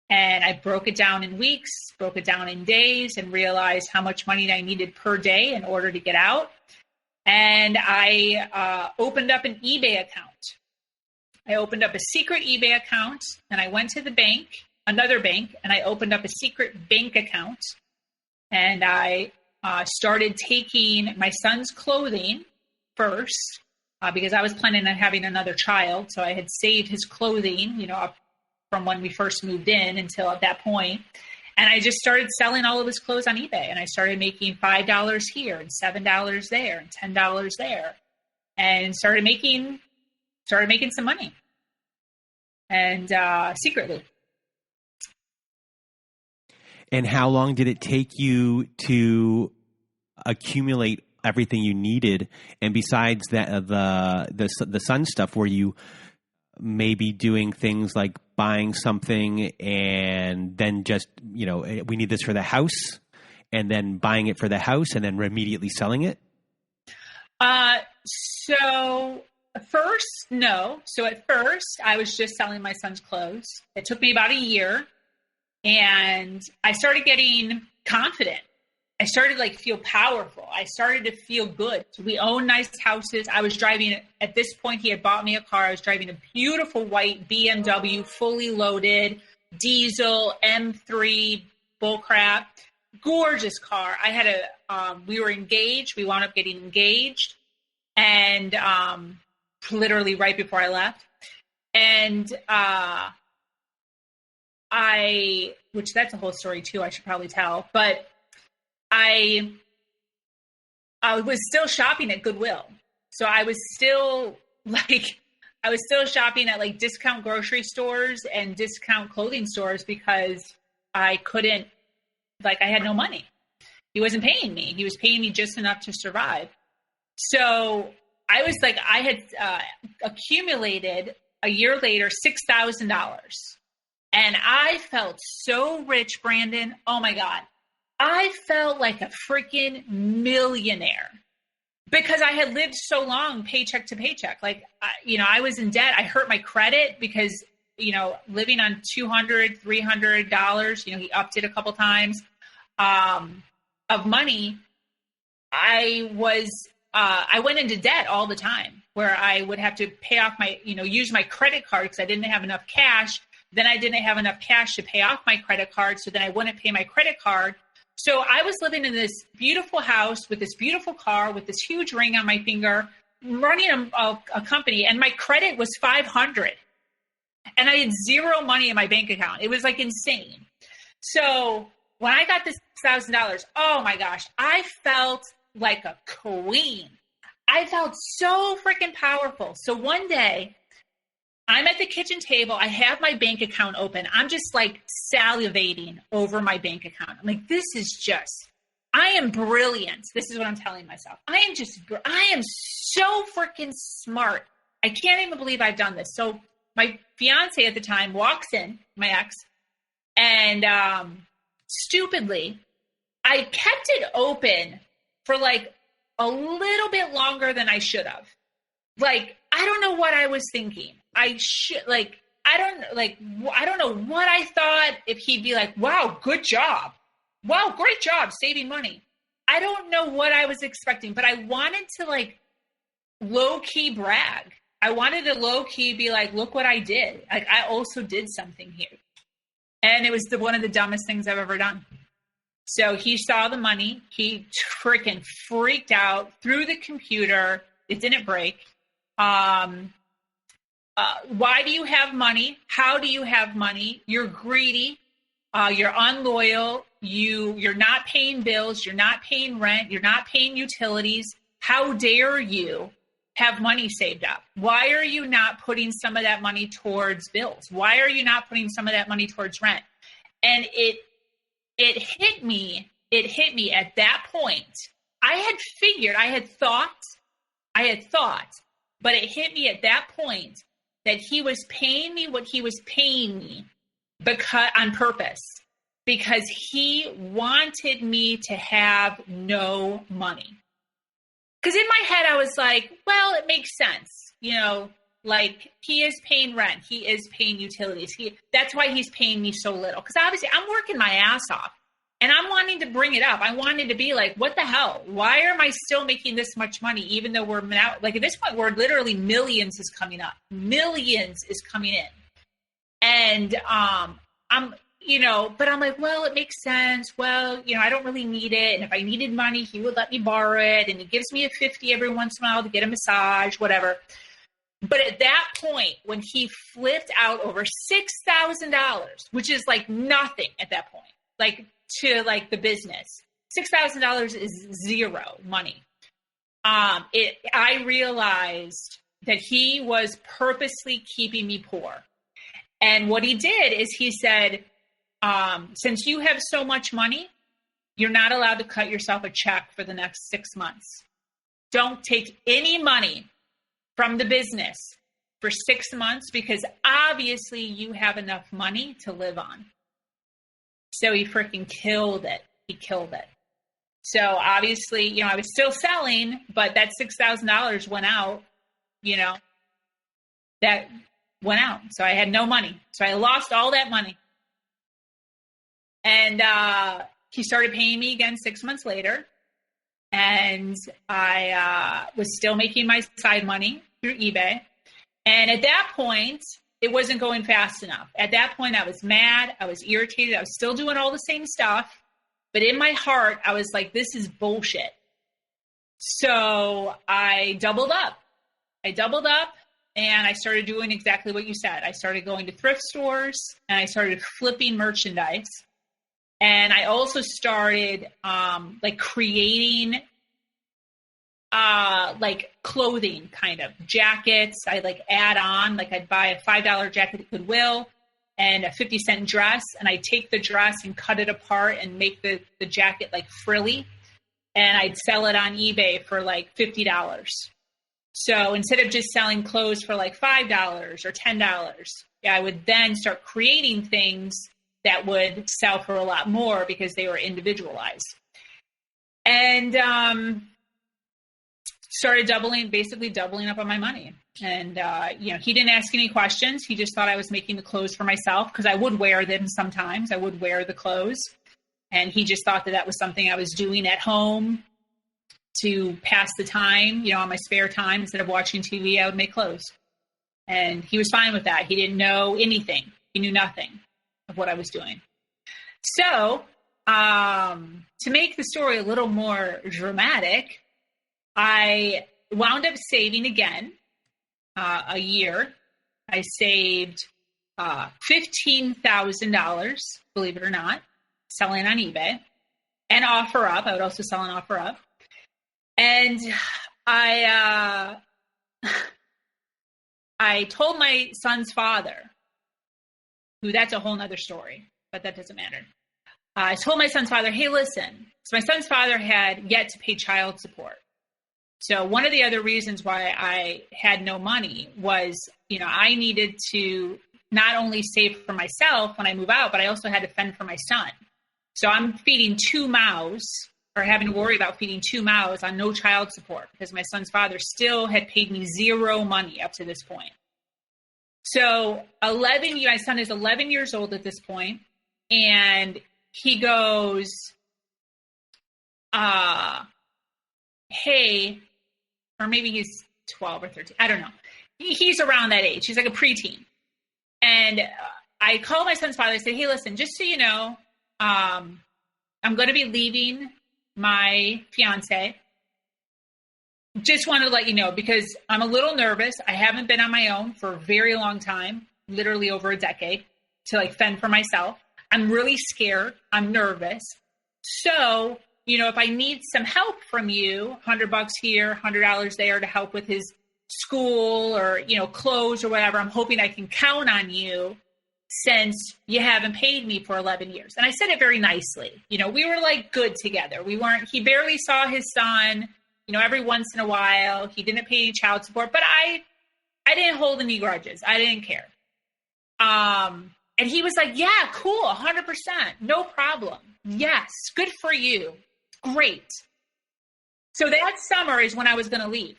Speaker 2: And I broke it down in weeks, broke it down in days, and realized how much money I needed per day in order to get out. And I opened up an eBay account. I opened up a secret eBay account, and I went to the bank, another bank, and I opened up a secret bank account. And I started taking my son's clothing first, because I was planning on having another child. So I had saved his clothing, up from when we first moved in until at that point. And I just started selling all of his clothes on eBay. And I started making $5 here and $7 there and $10 there. And started making some money. And secretly.
Speaker 3: And how long did it take you to accumulate everything you needed? And besides that, the son stuff, were you maybe doing things like buying something and then just, we need this for the house, and then buying it for the house and then immediately selling it?
Speaker 2: So first, no. So at first I was just selling my son's clothes. It took me about a year, and I started getting confident. I started feel powerful. I started to feel good. So we own nice houses. I was driving, at this point, he had bought me a car. I was driving a beautiful white BMW, fully loaded, diesel, M3, bullcrap, gorgeous car. I had we were engaged. We wound up getting engaged, and literally right before I left. And which that's a whole story too, I should probably tell, but I was still shopping at Goodwill. So I was still shopping at discount grocery stores and discount clothing stores because I couldn't, I had no money. He wasn't paying me. He was paying me just enough to survive. So I was I had accumulated a year later, $6,000. And I felt so rich, Brandon. Oh my God. I felt like a freaking millionaire because I had lived so long paycheck to paycheck. I was in debt. I hurt my credit because, living on $200, $300, he upped it a couple times, of money. I went into debt all the time where I would have to pay off my, use my credit card because I didn't have enough cash. Then I didn't have enough cash to pay off my credit card. So then I wouldn't pay my credit card. So I was living in this beautiful house with this beautiful car with this huge ring on my finger, running a company, and my credit was 500. And I had zero money in my bank account. It was insane. So when I got this $1,000, oh my gosh, I felt like a queen. I felt so freaking powerful. So one day, I'm at the kitchen table. I have my bank account open. I'm just salivating over my bank account. I'm I am brilliant. This is what I'm telling myself. I am so freaking smart. I can't even believe I've done this. So my fiance at the time walks in, my ex, and stupidly, I kept it open for a little bit longer than I should have. I don't know what I was thinking. I don't know what I thought, if he'd be wow, good job. Wow, great job saving money. I don't know what I was expecting, but I wanted to low key brag. I wanted to low key be look what I did. I also did something here. And it was one of the dumbest things I've ever done. So he saw the money. He freaking freaked out, threw the computer. It didn't break. Why do you have money? How do you have money? You're greedy. You're unloyal. You're not paying bills. You're not paying rent. You're not paying utilities. How dare you have money saved up? Why are you not putting some of that money towards bills? Why are you not putting some of that money towards rent? And it hit me. It hit me at that point. I had thought, but it hit me at that point that he was paying me what he was paying me because on purpose, because he wanted me to have no money. Because in my head, I was like, well, it makes sense. You know, like he is paying rent. He is paying utilities. That's why he's paying me so little. Because obviously I'm working my ass off and I'm wanting to bring it up. I wanted to be like, what the hell? Why am I still making this much money? Even though we're now, like at this point, we're literally millions is coming up. Millions is coming in. And I'm, you know, but I'm like, well, it makes sense. Well, you know, I don't really need it. And if I needed money, he would let me borrow it. And he gives me a 50 every once in a while to get a massage, whatever. But at that point, when he flipped out over $6,000, which is like nothing at that point, like to like the business, $6,000 is zero money. I realized that he was purposely keeping me poor. And what he did is he said, since you have so much money, you're not allowed to cut yourself a check for the next 6 months. Don't take any money from the business for 6 months because obviously you have enough money to live on. So he freaking killed it. He killed it. So obviously, you know, I was still selling, but that $6,000 went out, you know, that went out. So I had no money. So I lost all that money. And he started paying me again 6 months later. And I was still making my side money through eBay. And at that point, it wasn't going fast enough. At that point, I was mad. I was irritated. I was still doing all the same stuff. But in my heart, I was like, this is bullshit. So I doubled up. And I started doing exactly what you said. I started going to thrift stores and I started flipping merchandise. And I also started like creating like clothing kind of jackets. I like add on, like I'd buy a $5 jacket at Goodwill and a 50-cent dress. And I'd take the dress and cut it apart and make the jacket like frilly. And I'd sell it on eBay for like $50. So instead of just selling clothes for like $5 or $10, I would then start creating things that would sell for a lot more because they were individualized. And started basically doubling up on my money. And, you know, he didn't ask any questions. He just thought I was making the clothes for myself because I would wear them sometimes. I would wear the clothes. And he just thought that was something I was doing at home to pass the time, you know, on my spare time. Instead of watching TV, I would make clothes. And he was fine with that. He didn't know anything. He knew nothing of what I was doing. So to make the story a little more dramatic, I wound up saving again a year. I saved $15,000, believe it or not, selling on eBay and Offerup. I would also sell on Offerup. And I told my son's father, who that's a whole nother story, but that doesn't matter. I told my son's father, hey, listen. So my son's father had yet to pay child support. So one of the other reasons why I had no money was, you know, I needed to not only save for myself when I move out, but I also had to fend for my son. So I'm feeding two mouths, or having to worry about feeding two mouths on no child support because my son's father still had paid me zero money up to this point. So my son is 11 years old at this point, and he goes, hey, or maybe he's 12 or 13. I don't know. He's around that age. He's like a preteen. And I called my son's father. I said, hey, listen, just so you know, I'm going to be leaving my fiance. Just wanted to let you know because I'm a little nervous. I haven't been on my own for a very long time, literally over a decade, to like fend for myself. I'm really scared. I'm nervous. So, you know, if I need some help from you, $100 here, $100 there to help with his school or, you know, clothes or whatever, I'm hoping I can count on you since you haven't paid me for 11 years. And I said it very nicely. You know, we were like good together. He barely saw his son, you know, every once in a while. He didn't pay any child support, but I didn't hold any grudges. I didn't care. And he was like, yeah, cool, 100%, no problem. Yes, good for you. Great. So that summer is when I was going to leave.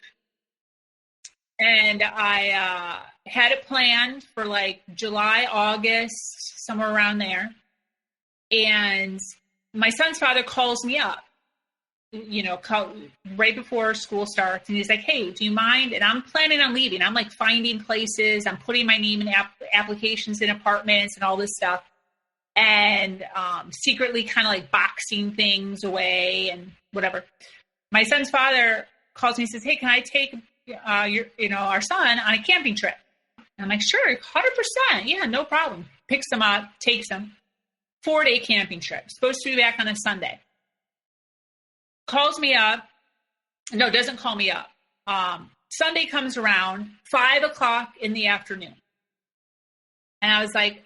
Speaker 2: And I had it planned for like July, August, somewhere around there. And my son's father calls me up, right before school starts. And he's like, hey, do you mind? And I'm planning on leaving. I'm like finding places. I'm putting my name in applications in apartments and all this stuff. And secretly kind of like boxing things away and whatever. My son's father calls me and says, hey, can I take our son on a camping trip? And I'm like, sure, 100%. Yeah, no problem. Picks him up, takes him. 4-day camping trip. Supposed to be back on a Sunday. Calls me up. No, doesn't call me up. Sunday comes around, 5:00 in the afternoon. And I was like,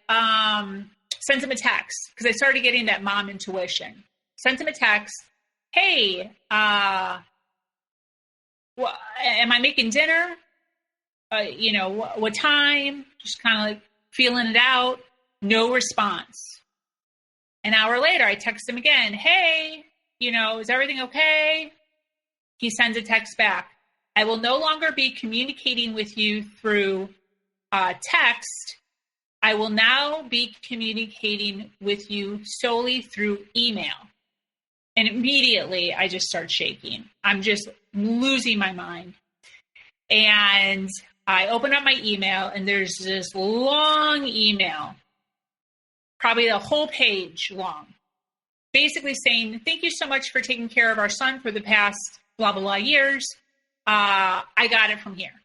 Speaker 2: sent him a text because I started getting that mom intuition. Sent him a text. Hey, am I making dinner? What time? Just kind of like feeling it out. No response. An hour later, I text him again. Hey, is everything okay? He sends a text back. I will no longer be communicating with you through text. I will now be communicating with you solely through email. And immediately I just start shaking. I'm just losing my mind. And I open up my email and there's this long email, probably the whole page long, basically saying, thank you so much for taking care of our son for the past blah, blah, blah years. I got it from here.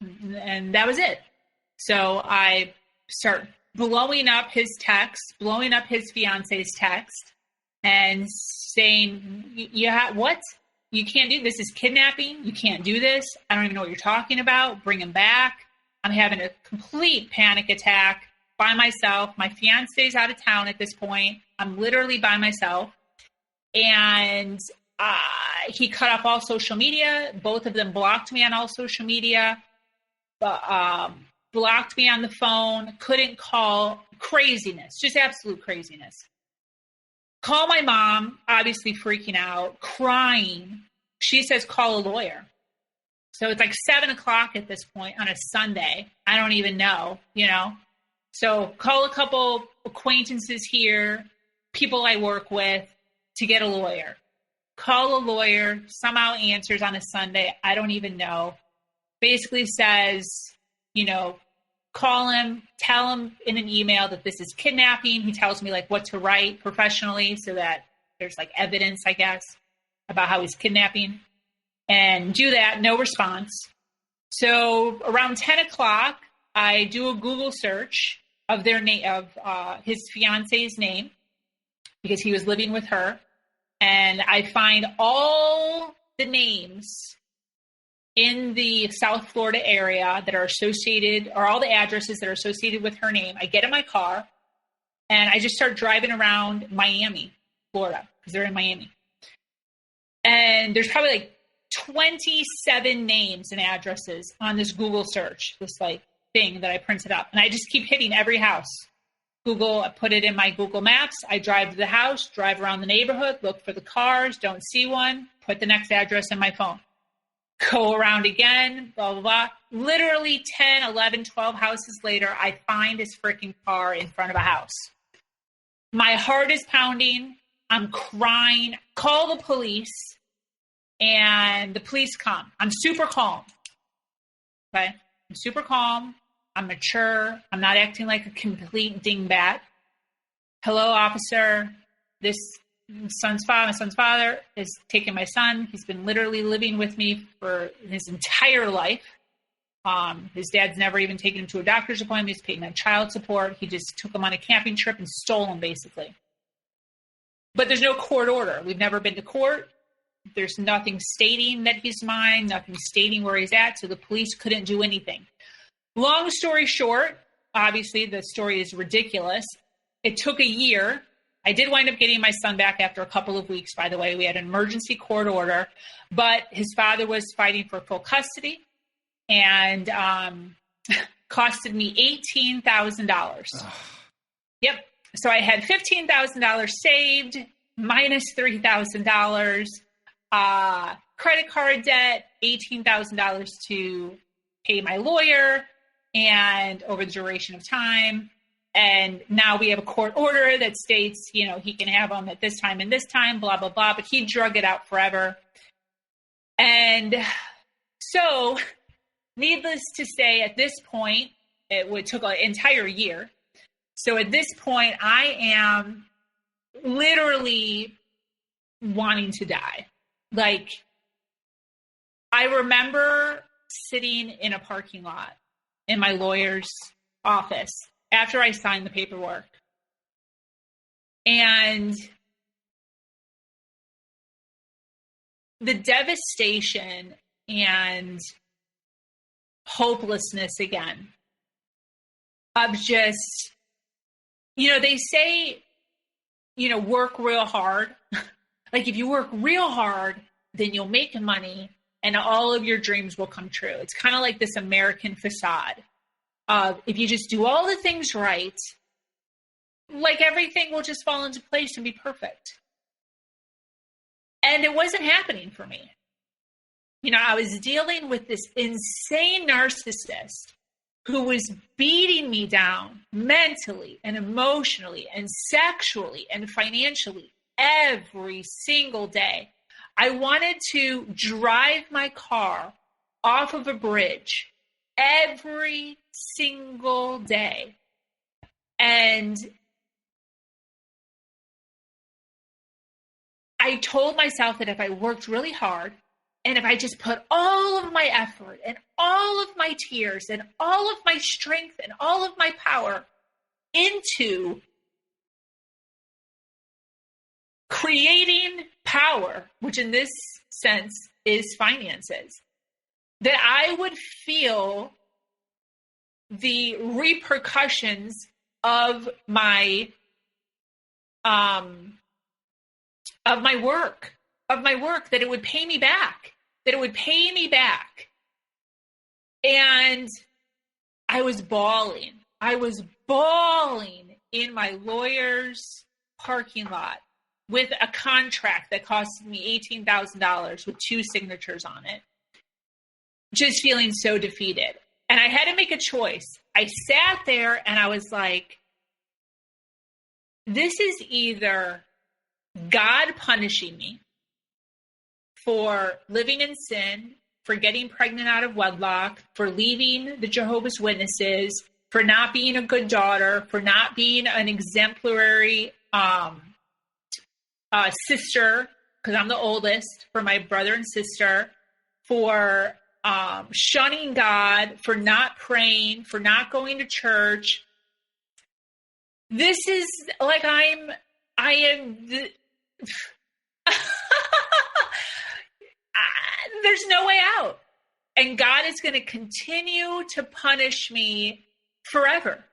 Speaker 2: And that was it. So I start blowing up his text, blowing up his fiance's text, and saying, yeah, what? You can't do this. Is kidnapping. You can't do this. I don't even know what you're talking about. Bring him back. I'm having a complete panic attack by myself. My fiance's out of town at this point. I'm literally by myself. And he cut off all social media. Both of them blocked me on all social media. Blocked me on the phone. Couldn't call. Craziness. Just absolute craziness. Call my mom, obviously freaking out, crying. She says, call a lawyer. So it's like 7:00 at this point on a Sunday. I don't even know, So call a couple acquaintances here, people I work with, to get a lawyer. Call a lawyer, somehow answers on a Sunday. I don't even know. Basically says, call him, tell him in an email that this is kidnapping. He tells me like what to write professionally so that there's like evidence, I guess, about how he's kidnapping. And do that, no response. So around 10:00, I do a Google search of their name, of his fiance's name, because he was living with her. And I find all the names in the South Florida area that are associated, or all the addresses that are associated with her name. I get in my car and I just start driving around Miami, Florida, because they're in Miami. And there's probably like 27 names and addresses on this Google search, this like thing that I printed up. And I just keep hitting every house. I put it in my Google Maps. I drive to the house, drive around the neighborhood, look for the cars, don't see one, put the next address in my phone. Go around again, blah, blah, blah. Literally 10, 11, 12 houses later, I find his freaking car in front of a house. My heart is pounding. I'm crying. Call the police. And the police come. I'm super calm. Okay? I'm super calm. I'm mature. I'm not acting like a complete dingbat. Hello, officer. My son's father is taking my son. He's been literally living with me for his entire life. His dad's never even taken him to a doctor's appointment. He's paid my child support. He just took him on a camping trip and stole him, basically. But there's no court order. We've never been to court. There's nothing stating that he's mine, nothing stating where he's at, so the police couldn't do anything. Long story short, obviously the story is ridiculous. It took a year I did wind up getting my son back after a couple of weeks, by the way. We had an emergency court order, but his father was fighting for full custody and costed me $18,000. Yep. So I had $15,000 saved, minus $3,000, credit card debt, $18,000 to pay my lawyer, and over the duration of time. And now we have a court order that states, you know, he can have them at this time and this time, blah, blah, blah. But he drug it out forever. And so, needless to say, at this point, took an entire year. So at this point, I am literally wanting to die. Like, I remember sitting in a parking lot in my lawyer's office after I signed the paperwork. And the devastation and hopelessness again of just, you know, they say, you know, work real hard. Like if you work real hard, then you'll make money and all of your dreams will come true. It's kind of like this American facade of if you just do all the things right, like everything will just fall into place and be perfect. And it wasn't happening for me. You know, I was dealing with this insane narcissist who was beating me down mentally and emotionally and sexually and financially every single day. I wanted to drive my car off of a bridge every single day. And I told myself that if I worked really hard and if I just put all of my effort and all of my tears and all of my strength and all of my power into creating power, which in this sense is finances, that I would feel the repercussions of my work, that it would pay me back, And I was bawling in my lawyer's parking lot with a contract that costed me $18,000 with 2 signatures on it, just feeling so defeated. And I had to make a choice. I sat there and I was like, this is either God punishing me for living in sin, for getting pregnant out of wedlock, for leaving the Jehovah's Witnesses, for not being a good daughter, for not being an exemplary sister, because I'm the oldest, for my brother and sister, for shunning God, for not praying, for not going to church. This is like there's no way out. And God is going to continue to punish me forever.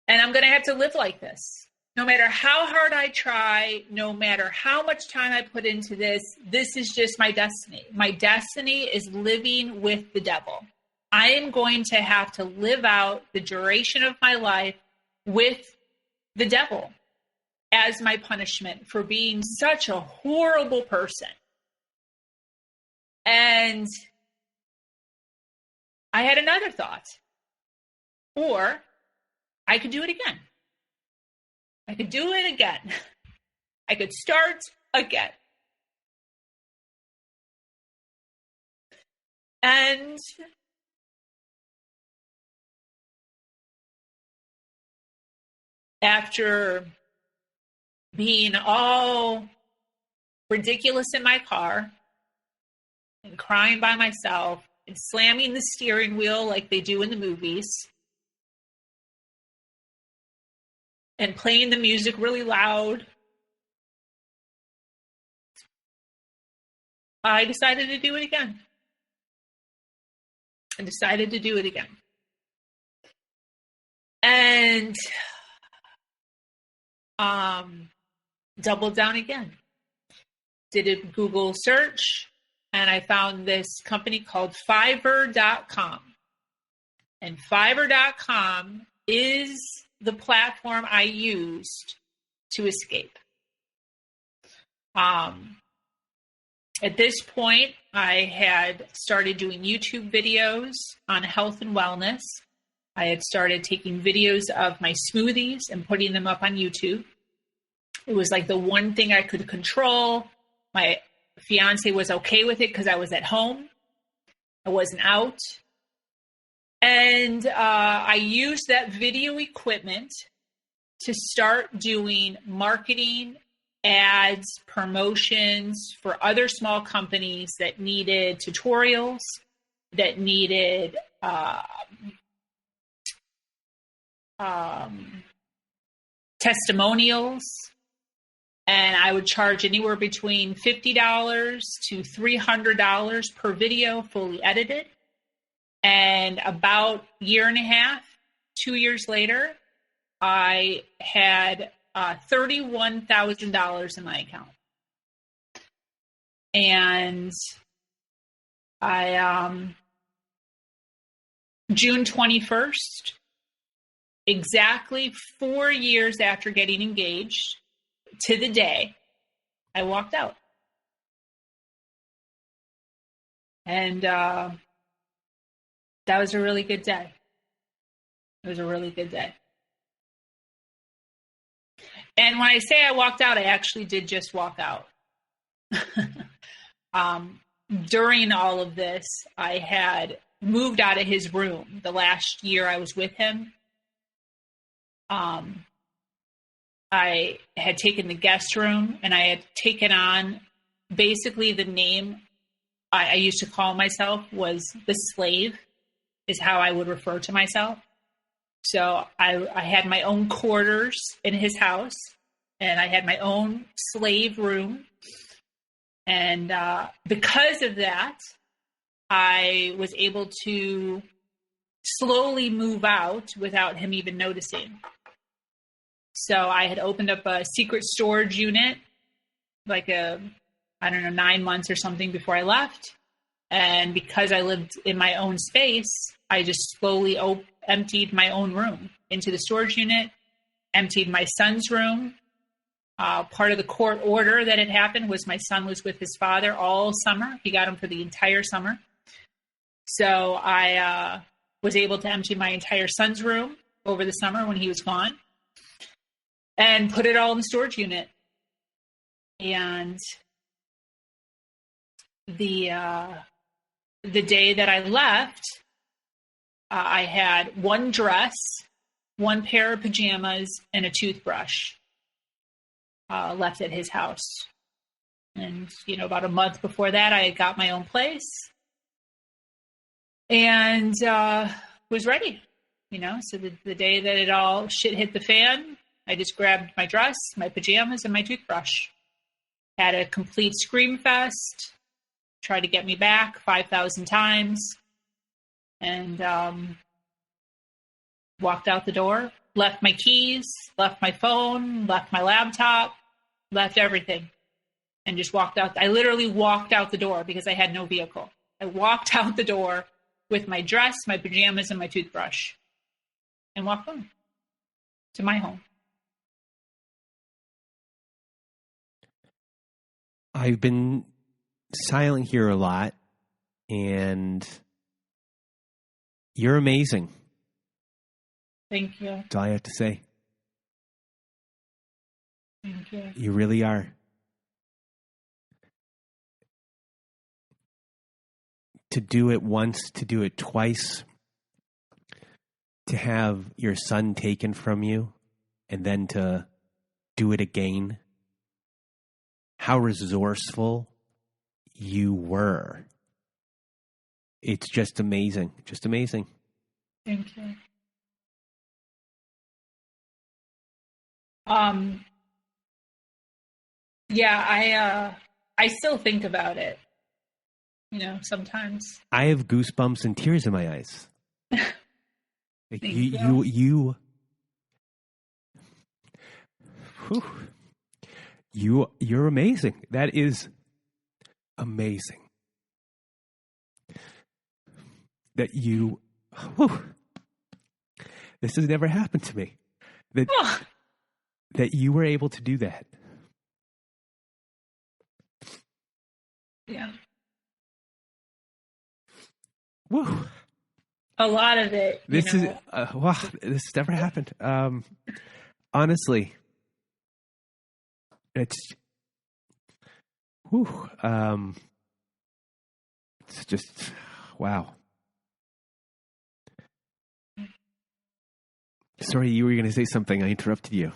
Speaker 2: And I'm going to have to live like this. No matter how hard I try, no matter how much time I put into this, this is just my destiny. My destiny is living with the devil. I am going to have to live out the duration of my life with the devil as my punishment for being such a horrible person. And I had another thought. Or I could do it again. I could do it again. I could start again. And after being all ridiculous in my car and crying by myself and slamming the steering wheel like they do in the movies and playing the music really loud, I decided to do it again. And doubled down again. Did a Google search, and I found this company called Fiverr.com. And Fiverr.com is the platform I used to escape. At this point, I had started doing YouTube videos on health and wellness. I had started taking videos of my smoothies and putting them up on YouTube. It was like the one thing I could control. My fiance was okay with it because I was at home. I wasn't out. And I used that video equipment to start doing marketing, ads, promotions for other small companies that needed tutorials, that needed testimonials. And I would charge anywhere between $50 to $300 per video, fully edited. And about a year and a half, 2 years later, I had $31,000 in my account. And I, June 21st, exactly 4 years after getting engaged, to the day, I walked out. And that was a really good day. It was a really good day. And when I say I walked out, I actually did just walk out. During all of this, I had moved out of his room the last year I was with him. I had taken the guest room, and I had taken on basically the name I used to call myself was the slave, is how I would refer to myself. So I had my own quarters in his house, and I had my own slave room. And because of that, I was able to slowly move out without him even noticing. So I had opened up a secret storage unit, like 9 months or something before I left. And because I lived in my own space, I just slowly emptied my own room into the storage unit, emptied my son's room. Part of the court order that had happened was my son was with his father all summer. He got him for the entire summer. So I was able to empty my entire son's room over the summer when he was gone and put it all in the storage unit. And the day that I left, I had one dress, one pair of pajamas, and a toothbrush left at his house. And, about a month before that, I had got my own place and was ready, So the day that it all shit hit the fan, I just grabbed my dress, my pajamas, and my toothbrush. Had a complete scream fest, tried to get me back 5,000 times, and walked out the door, left my keys, left my phone, left my laptop, left everything, and just walked out. I literally walked out the door because I had no vehicle. I walked out the door with my dress, my pajamas, and my toothbrush, and walked home to my home.
Speaker 3: I've been silent here a lot, and you're amazing.
Speaker 2: Thank you.
Speaker 3: That's all I have to say.
Speaker 2: Thank you.
Speaker 3: You really are. To do it once, to do it twice, to have your son taken from you, and then to do it again. How resourceful you were. It's just amazing. Just amazing.
Speaker 2: Thank you. Yeah, I still think about it, sometimes.
Speaker 3: I have goosebumps and tears in my eyes. Like you Whew. You're amazing. That is amazing. That you, whew, this has never happened to me. That you were able to do that.
Speaker 2: Yeah.
Speaker 3: Woo.
Speaker 2: A lot of it.
Speaker 3: This is wow. This has never happened. Honestly, it's whew. It's just wow. Sorry, you were going to say something. I interrupted you.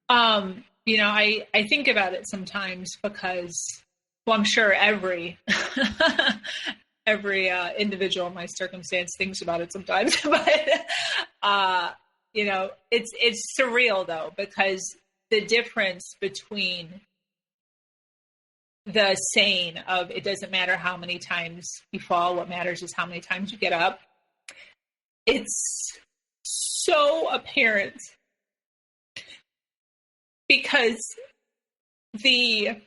Speaker 2: I think about it sometimes because, well, I'm sure every individual in my circumstance thinks about it sometimes, but it's surreal though, because the difference between the saying of it doesn't matter how many times you fall, what matters is how many times you get up. It's so apparent because the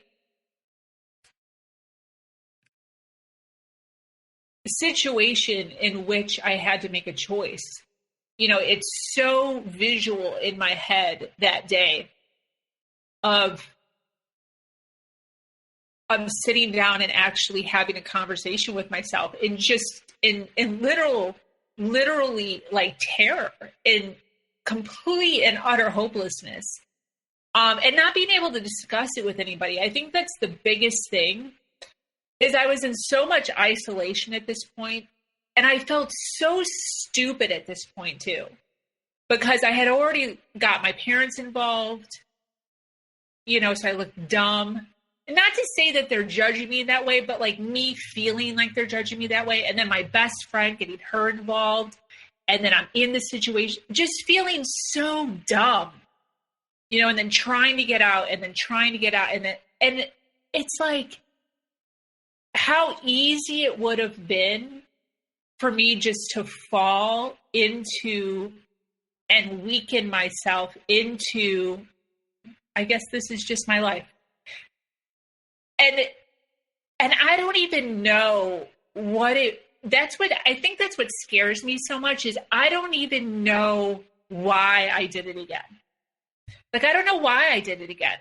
Speaker 2: situation in which I had to make a choice, it's so visual in my head that day of sitting down and actually having a conversation with myself and just in literally like terror and complete and utter hopelessness, and not being able to discuss it with anybody. I think that's the biggest thing, is I was in so much isolation at this point, and I felt so stupid at this point too, because I had already got my parents involved, so I looked dumb. And not to say that they're judging me that way, but like me feeling like they're judging me that way. And then my best friend getting her involved. And then I'm in the situation, just feeling so dumb, and then trying to get out and then trying to get out. And it's like how easy it would have been for me just to fall into and weaken myself into, I guess this is just my life. And I don't even know that's what scares me so much, is I don't even know why I did it again. Like, I don't know why I did it again.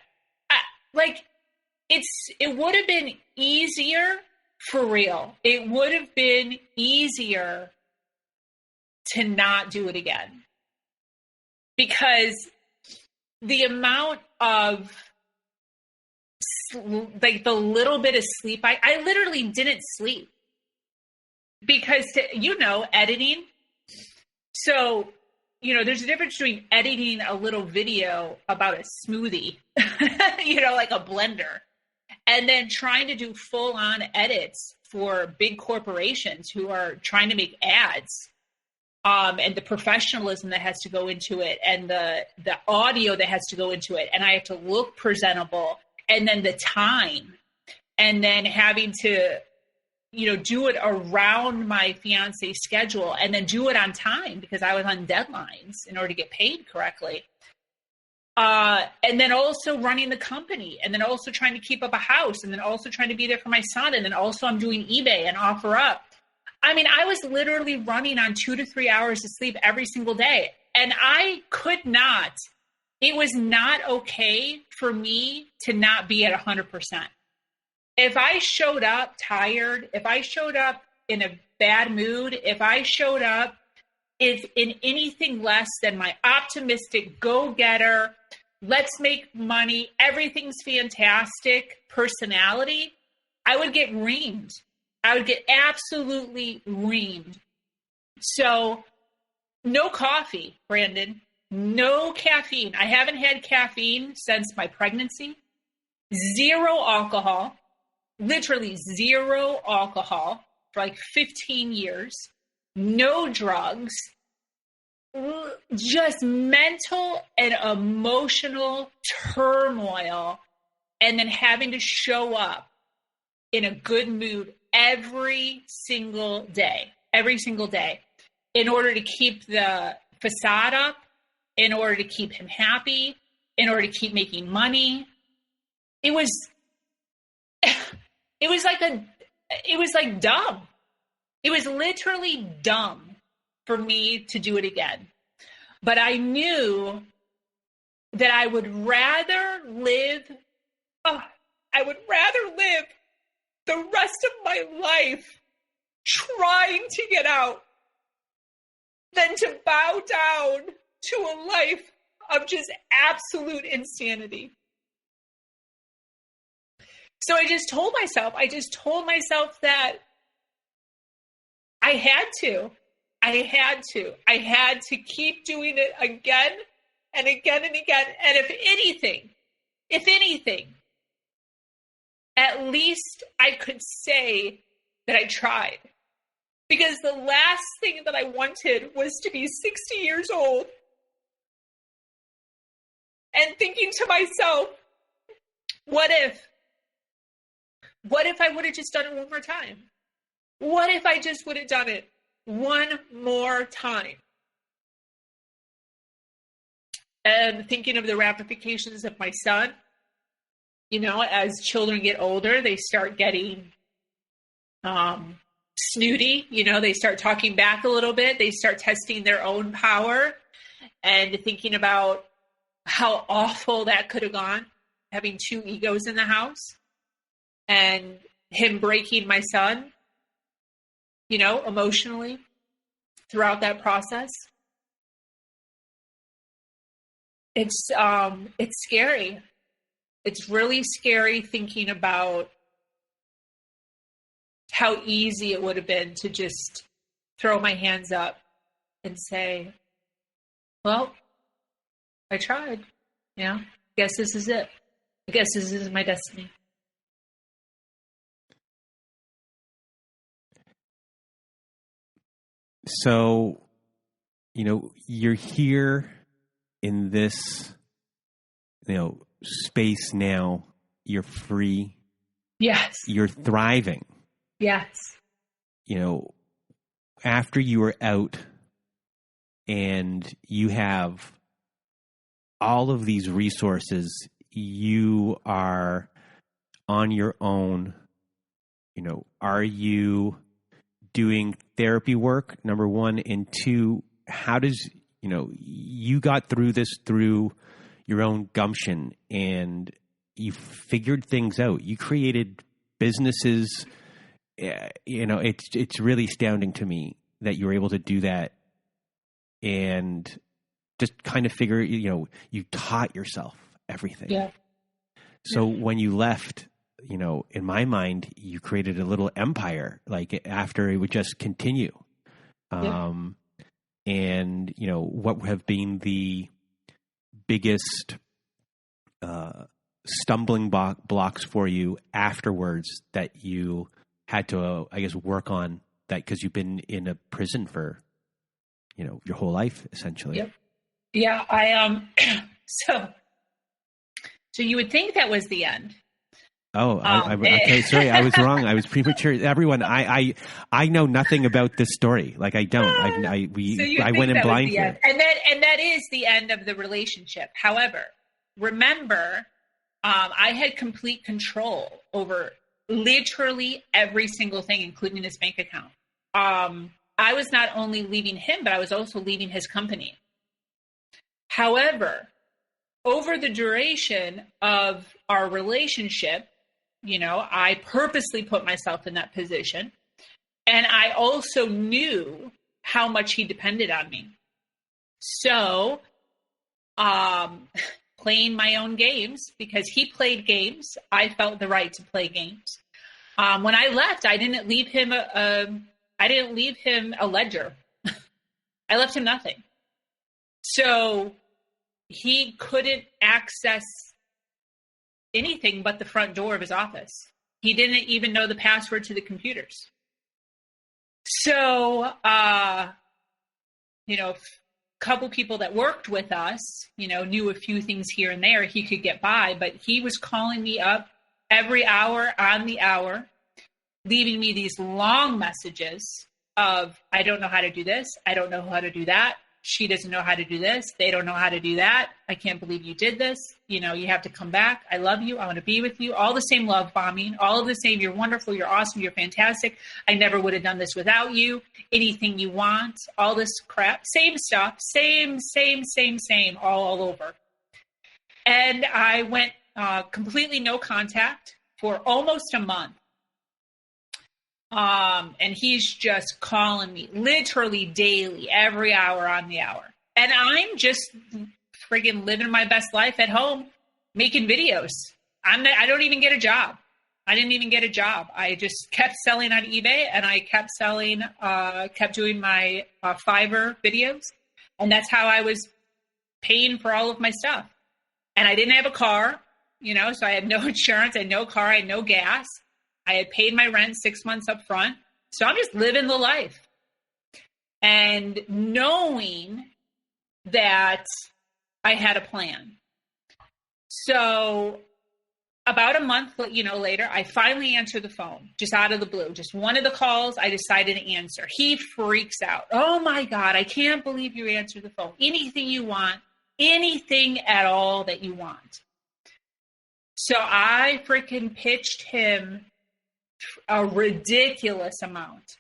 Speaker 2: It would have been easier, for real. It would have been easier to not do it again. Because the amount of like the little bit of sleep, I literally didn't sleep because editing. So, there's a difference between editing a little video about a smoothie, like a blender, and then trying to do full on edits for big corporations who are trying to make ads, and the professionalism that has to go into it and the audio that has to go into it. And I have to look presentable. And then the time, and then having to, do it around my fiance's schedule, and then do it on time because I was on deadlines in order to get paid correctly. And then also running the company, and then also trying to keep up a house, and then also trying to be there for my son. And then also I'm doing eBay and Offerup. I mean, I was literally running on 2 to 3 hours of sleep every single day. And I could not. It was not okay for me to not be at 100%. If I showed up tired, if I showed up in a bad mood, if I showed up in anything less than my optimistic, go-getter, let's make money, everything's fantastic personality, I would get reamed. I would get absolutely reamed. So no coffee, Brandon. No caffeine. I haven't had caffeine since my pregnancy. 0 alcohol. Literally 0 alcohol for like 15 years. No drugs. Just mental and emotional turmoil. And then having to show up in a good mood every single day. Every single day. In order to keep the facade up. In order to keep him happy, in order to keep making money. It was like dumb. It was literally dumb for me to do it again. But I knew that I would rather live the rest of my life trying to get out than to bow down to a life of just absolute insanity. So I just told myself that I had to keep doing it again and again and again. And if anything, at least I could say that I tried. Because the last thing that I wanted was to be 60 years old and thinking to myself, what if I would have just done it one more time? What if I just would have done it one more time? And thinking of the ramifications of my son, as children get older, they start getting snooty, they start talking back a little bit. They start testing their own power and thinking about how awful that could have gone, having two egos in the house and him breaking my son, emotionally throughout that process. It's scary. It's really scary thinking about how easy it would have been to just throw my hands up and say, well, I tried. Guess this is it. I guess this is my destiny.
Speaker 3: So, you're here in this, space now. You're free.
Speaker 2: Yes.
Speaker 3: You're thriving.
Speaker 2: Yes.
Speaker 3: After you are out and you have all of these resources, you are on your own. Are you doing therapy work, number one? And two, how does, you got through this through your own gumption and you figured things out. You created businesses. It's really astounding to me that you were able to do that and just kind of figure, you taught yourself everything.
Speaker 2: Yeah.
Speaker 3: So when you left, in my mind, you created a little empire, like after it would just continue.
Speaker 2: Yeah.
Speaker 3: And, what have been the biggest stumbling blocks for you afterwards that you had to, work on that because you've been in a prison for, your whole life, essentially.
Speaker 2: Yep. Yeah. So you would think that was the end.
Speaker 3: Oh, okay. Sorry, I was wrong. I was premature. Everyone, I know nothing about this story. Like I don't. I went in blind for it.
Speaker 2: And that is the end of the relationship. However, remember, I had complete control over literally every single thing, including his bank account. I was not only leaving him, but I was also leaving his company. However, over the duration of our relationship, I purposely put myself in that position. And I also knew how much he depended on me. So, playing my own games, because he played games, I felt the right to play games. When I left, I didn't leave him a ledger. I left him nothing. So he couldn't access anything but the front door of his office. He didn't even know the password to the computers. So, a couple people that worked with us, knew a few things here and there he could get by, but he was calling me up every hour on the hour, leaving me these long messages of, I don't know how to do this. I don't know how to do that. She doesn't know how to do this. They don't know how to do that. I can't believe you did this. You have to come back. I love you. I want to be with you. All the same love bombing, all of the same. You're wonderful. You're awesome. You're fantastic. I never would have done this without you. Anything you want, all this crap, same stuff, same, all over. And I went completely no contact for almost a month. And he's just calling me literally daily, every hour on the hour. And I'm just friggin' living my best life at home, making videos. I don't even get a job. I didn't even get a job. I just kept selling on eBay, and I kept doing my Fiverr videos. And that's how I was paying for all of my stuff. And I didn't have a car, so I had no insurance, I had no car, I had no gas. I had paid my rent 6 months up front. So I'm just living the life. And knowing that I had a plan. So about a month, later, I finally answered the phone, just out of the blue. Just one of the calls I decided to answer. He freaks out. Oh my God, I can't believe you answered the phone. Anything you want, anything at all that you want. So I freaking pitched him a ridiculous amount,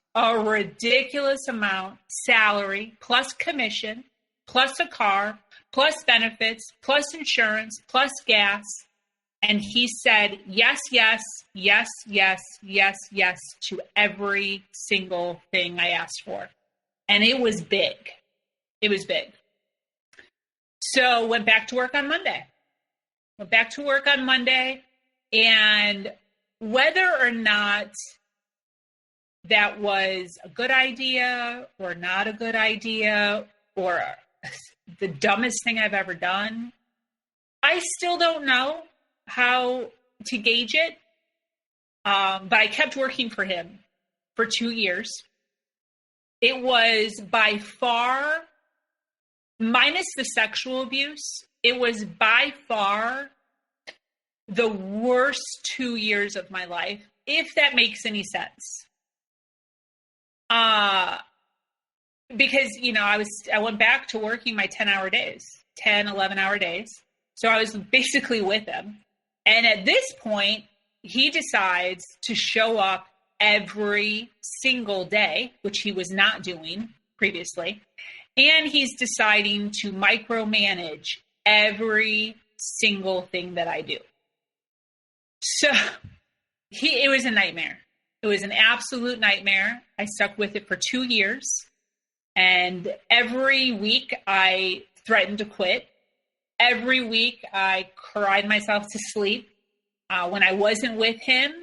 Speaker 2: salary, plus commission, plus a car, plus benefits, plus insurance, plus gas. And he said, yes, to every single thing I asked for. And it was big. So went back to work on Monday. And whether or not that was a good idea or not a good idea or the dumbest thing I've ever done, I still don't know how to gauge it. But I kept working for him for 2 years. It was by far, minus the sexual abuse, it was by far the worst 2 years of my life, if that makes any sense. Because, I went back to working my 11-hour days. So I was basically with him. And at this point, he decides to show up every single day, which he was not doing previously. And he's deciding to micromanage every single thing that I do. So it was a nightmare. It was an absolute nightmare. I stuck with it for 2 years. And every week I threatened to quit. Every week I cried myself to sleep. When I wasn't with him,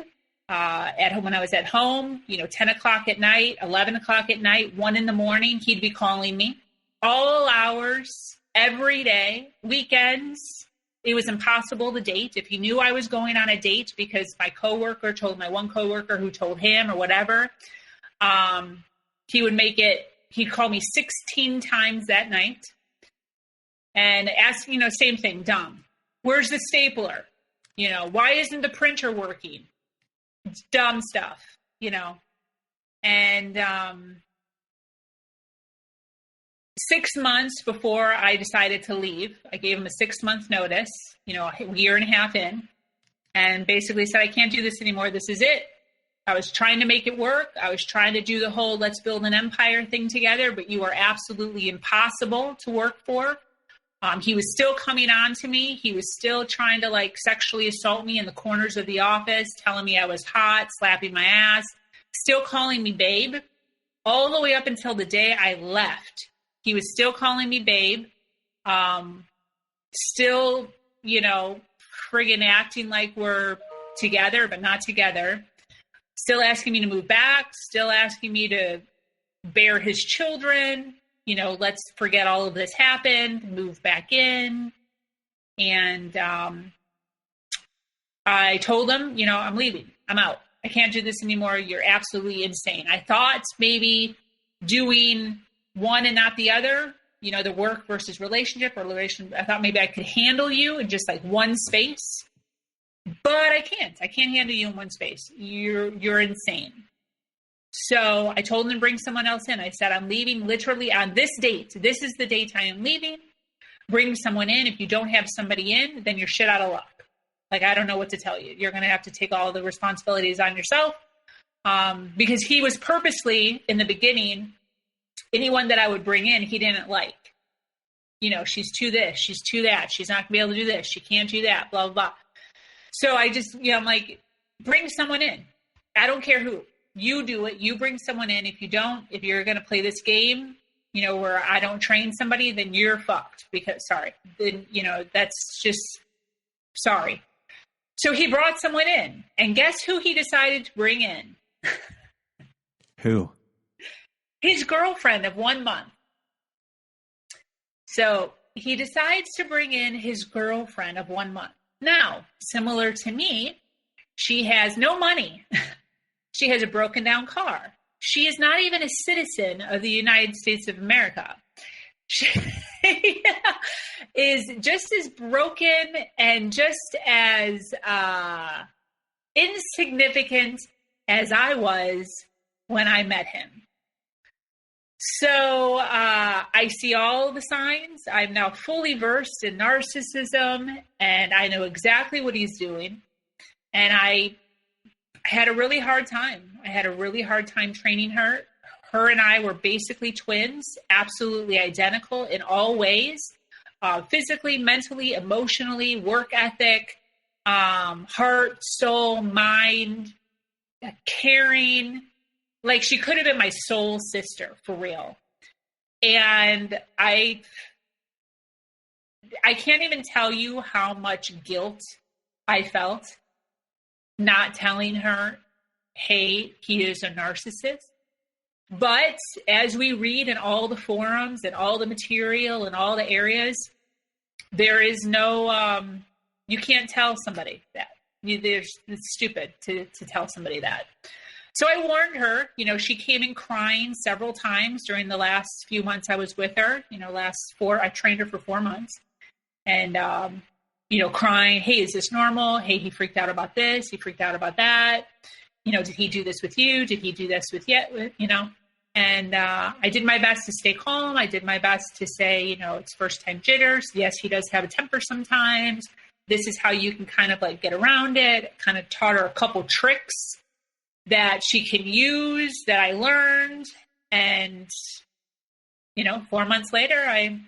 Speaker 2: at home, when I was at home, 10 o'clock at night, 11 o'clock at night, 1 a.m, he'd be calling me all hours, every day, weekends. It was impossible to date. If he knew I was going on a date because my coworker told my one coworker who told him or whatever, he'd call me 16 times that night and ask, same thing, dumb. Where's the stapler? Why isn't the printer working? It's dumb stuff, and 6 months before I decided to leave, I gave him a 6-month notice, a year and a half in, and basically said, I can't do this anymore. This is it. I was trying to make it work. I was trying to do the whole let's build an empire thing together, but you are absolutely impossible to work for. He was still coming on to me. He was still trying to sexually assault me in the corners of the office, telling me I was hot, slapping my ass, still calling me babe, all the way up until the day I left. He was still calling me babe, still, friggin' acting like we're together, but not together. Still asking me to move back, still asking me to bear his children. Let's forget all of this happened, move back in. And I told him, I'm leaving. I'm out. I can't do this anymore. You're absolutely insane. I thought maybe doing one and not the other, the work versus relationship or relation. I thought maybe I could handle you in just one space, but I can't. I can't handle you in one space. You're insane. So I told him to bring someone else in. I said, I'm leaving literally on this date. This is the date I am leaving. Bring someone in. If you don't have somebody in, then you're shit out of luck. Like, I don't know what to tell you. You're going to have to take all the responsibilities on yourself. Because he was purposely, in the beginning, anyone that I would bring in, he didn't like. You know, she's too this, she's too that. She's not going to be able to do this. She can't do that, blah, blah, blah. So I just, I'm like, bring someone in. I don't care who. You do it. You bring someone in. If you don't, if you're going to play this game, where I don't train somebody, then you're fucked because, sorry, then, that's just, sorry. So he brought someone in, and guess who he decided to bring in?
Speaker 3: Who?
Speaker 2: His girlfriend of 1 month. So he decides to bring in his girlfriend of 1 month. Now, similar to me, she has no money. She has a broken down car. She is not even a citizen of the United States of America. She is just as broken and just as insignificant as I was when I met him. So I see all the signs. I'm now fully versed in narcissism, and I know exactly what he's doing. And I had a really hard time. I had a really hard time training her. Her and I were basically twins, absolutely identical in all ways, physically, mentally, emotionally, work ethic, heart, soul, mind, caring. Like, she could have been my soul sister, for real. And I can't even tell you how much guilt I felt not telling her, hey, he is a narcissist. But as we read in all the forums and all the material and all the areas, there is no, you can't tell somebody that. It's stupid to tell somebody that. So I warned her. She came in crying several times during the last few months I was with her. I trained her for 4 months. And, crying, hey, is this normal? Hey, he freaked out about this. He freaked out about that. Did he do this with you? Did he do this with you? And I did my best to stay calm. I did my best to say, it's first time jitters. Yes, he does have a temper sometimes. This is how you can kind of like get around it. Kind of taught her a couple tricks that she can use that I learned. And, 4 months later, I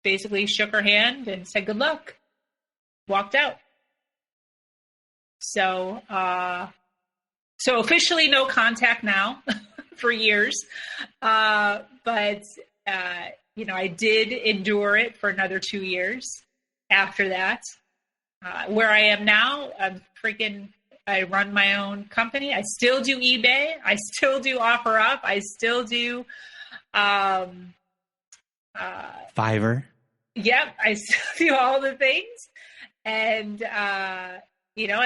Speaker 2: basically shook her hand and said, good luck. Walked out. So officially no contact now for years. But I did endure it for another 2 years after that. Where I am now, I run my own company. I still do eBay. I still do Offerup. I still do
Speaker 3: Fiverr.
Speaker 2: Yep, I still do all the things. And, and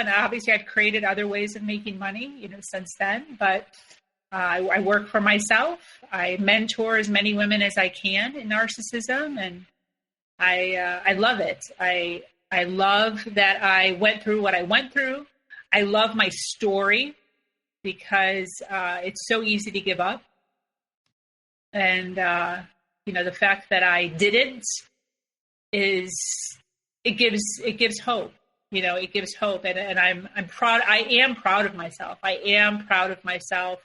Speaker 2: obviously I've created other ways of making money, since then. But I work for myself. I mentor as many women as I can in narcissism. And I love it. I love that I went through what I went through. I love my story because it's so easy to give up. And, the fact that I didn't it gives hope. It gives hope. And I'm proud. I am proud of myself. I am proud of myself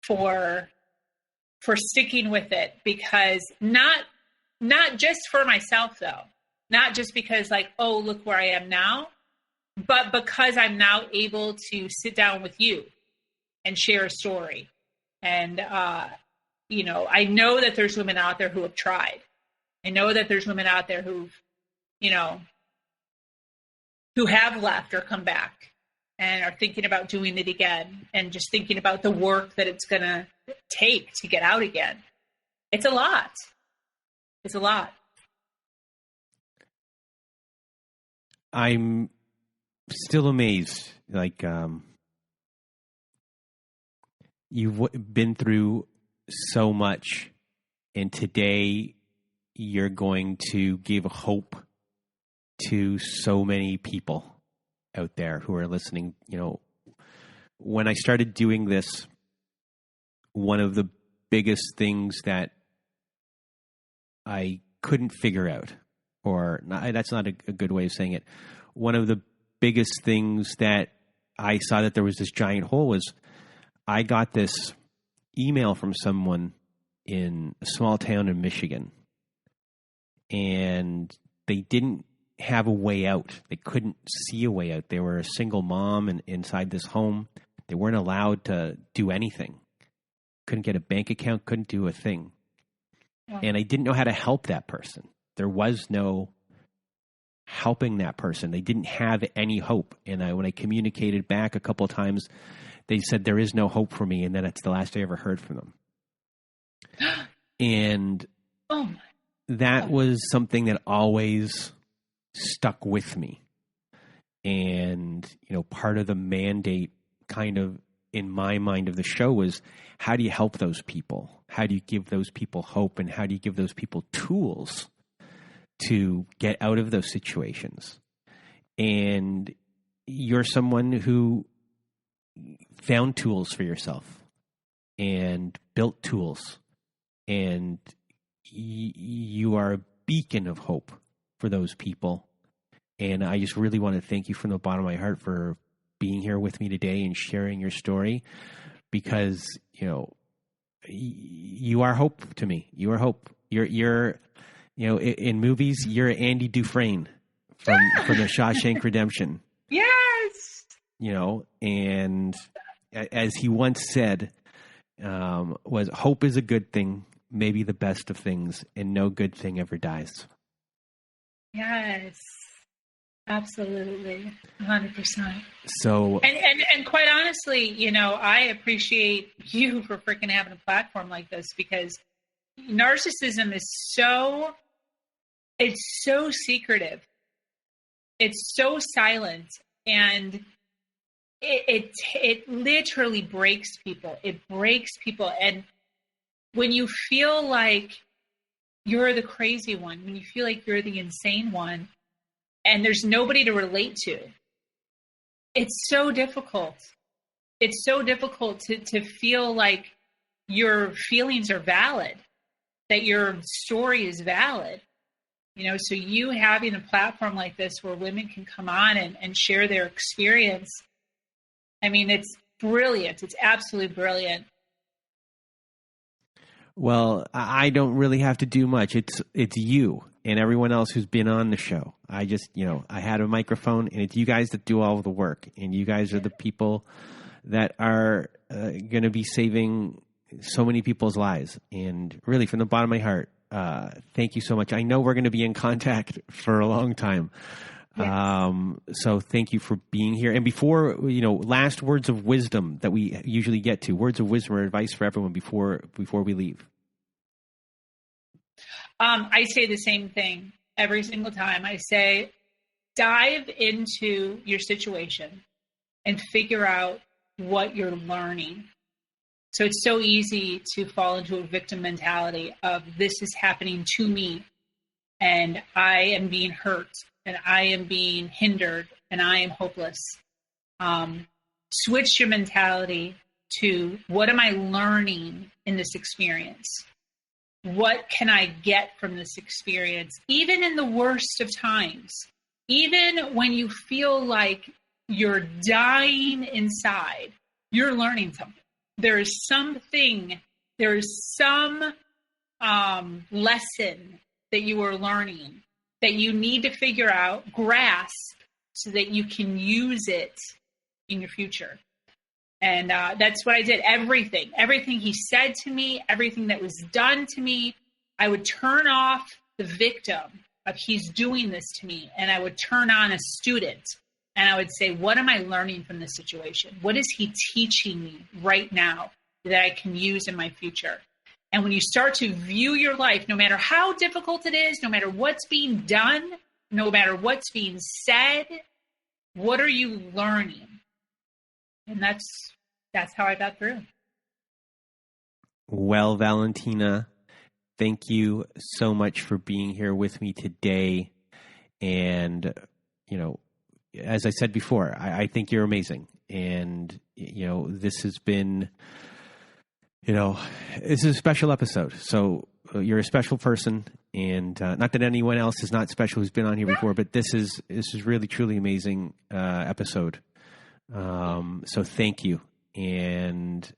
Speaker 2: for sticking with it, because not just for myself though, not just because like, oh, look where I am now, but because I'm now able to sit down with you and share a story. And, I know that there's women out there who have tried. I know that there's women out there who have left or come back and are thinking about doing it again, and just thinking about the work that it's going to take to get out again. It's a lot. It's a lot.
Speaker 3: I'm still amazed. Like, you've been through so much, and today you're going to give hope to so many people out there who are listening. When I started doing this, one of the biggest things that I couldn't figure out, or not, that's not a good way of saying it. One of the biggest things that I saw that there was this giant hole was I got this email from someone in a small town in Michigan, and they didn't have a way out. They couldn't see a way out. They were a single mom and inside this home. They weren't allowed to do anything. Couldn't get a bank account, couldn't do a thing. Yeah. And I didn't know how to help that person. There was no helping that person. They didn't have any hope. And when I communicated back a couple of times, they said, there is no hope for me. And then it's the last I ever heard from them. And that was something that always stuck with me. And, part of the mandate kind of in my mind of the show was, how do you help those people? How do you give those people hope? And how do you give those people tools to get out of those situations? And you're someone who found tools for yourself and built tools, and you are a beacon of hope for those people. And I just really want to thank you from the bottom of my heart for being here with me today and sharing your story, because, you are hope to me. You are hope. You're in movies, you're Andy Dufresne from the Shawshank Redemption.
Speaker 2: Yes.
Speaker 3: And as he once said, was hope is a good thing, maybe the best of things, and no good thing ever dies.
Speaker 2: Yes. Absolutely. 100%.
Speaker 3: So,
Speaker 2: and quite honestly, I appreciate you for freaking having a platform like this, because narcissism is it's so secretive. It's so silent, and it literally breaks people. It breaks people. And when you feel like you're the crazy one, when you feel like you're the insane one, and there's nobody to relate to, it's so difficult. It's so difficult to feel like your feelings are valid, that your story is valid. So you having a platform like this where women can come on and share their experience, it's brilliant. It's absolutely brilliant.
Speaker 3: Well, I don't really have to do much. It's you and everyone else who's been on the show. I just, I had a microphone, and it's you guys that do all of the work, and you guys are the people that are going to be saving so many people's lives. And really, from the bottom of my heart, thank you so much. I know we're going to be in contact for a long time. Yes. So thank you for being here. And before, last words of wisdom that we usually get to, words of wisdom or advice for everyone before we leave.
Speaker 2: I say the same thing every single time. I say, dive into your situation and figure out what you're learning. So it's so easy to fall into a victim mentality of, this is happening to me, and I am being hurt, and I am being hindered, and I am hopeless. Switch your mentality to, what am I learning in this experience? What can I get from this experience? Even in the worst of times, even when you feel like you're dying inside, you're learning something. There is some lesson that you are learning that you need to figure out, grasp, so that you can use it in your future. And that's what I did. Everything he said to me, everything that was done to me, I would turn off the victim of, he's doing this to me, and I would turn on a student, and I would say, what am I learning from this situation? What is he teaching me right now that I can use in my future? And when you start to view your life, no matter how difficult it is, no matter what's being done, no matter what's being said, what are you learning? And that's how I got through.
Speaker 3: Well, Valentina, thank you so much for being here with me today. And, as I said before, I think you're amazing. And, this has been This is a special episode. So you're a special person, and not that anyone else is not special who's been on here before, but this is really, truly amazing episode. So thank you. And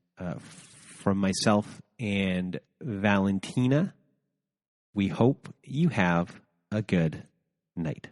Speaker 3: from myself and Valentina, we hope you have a good night.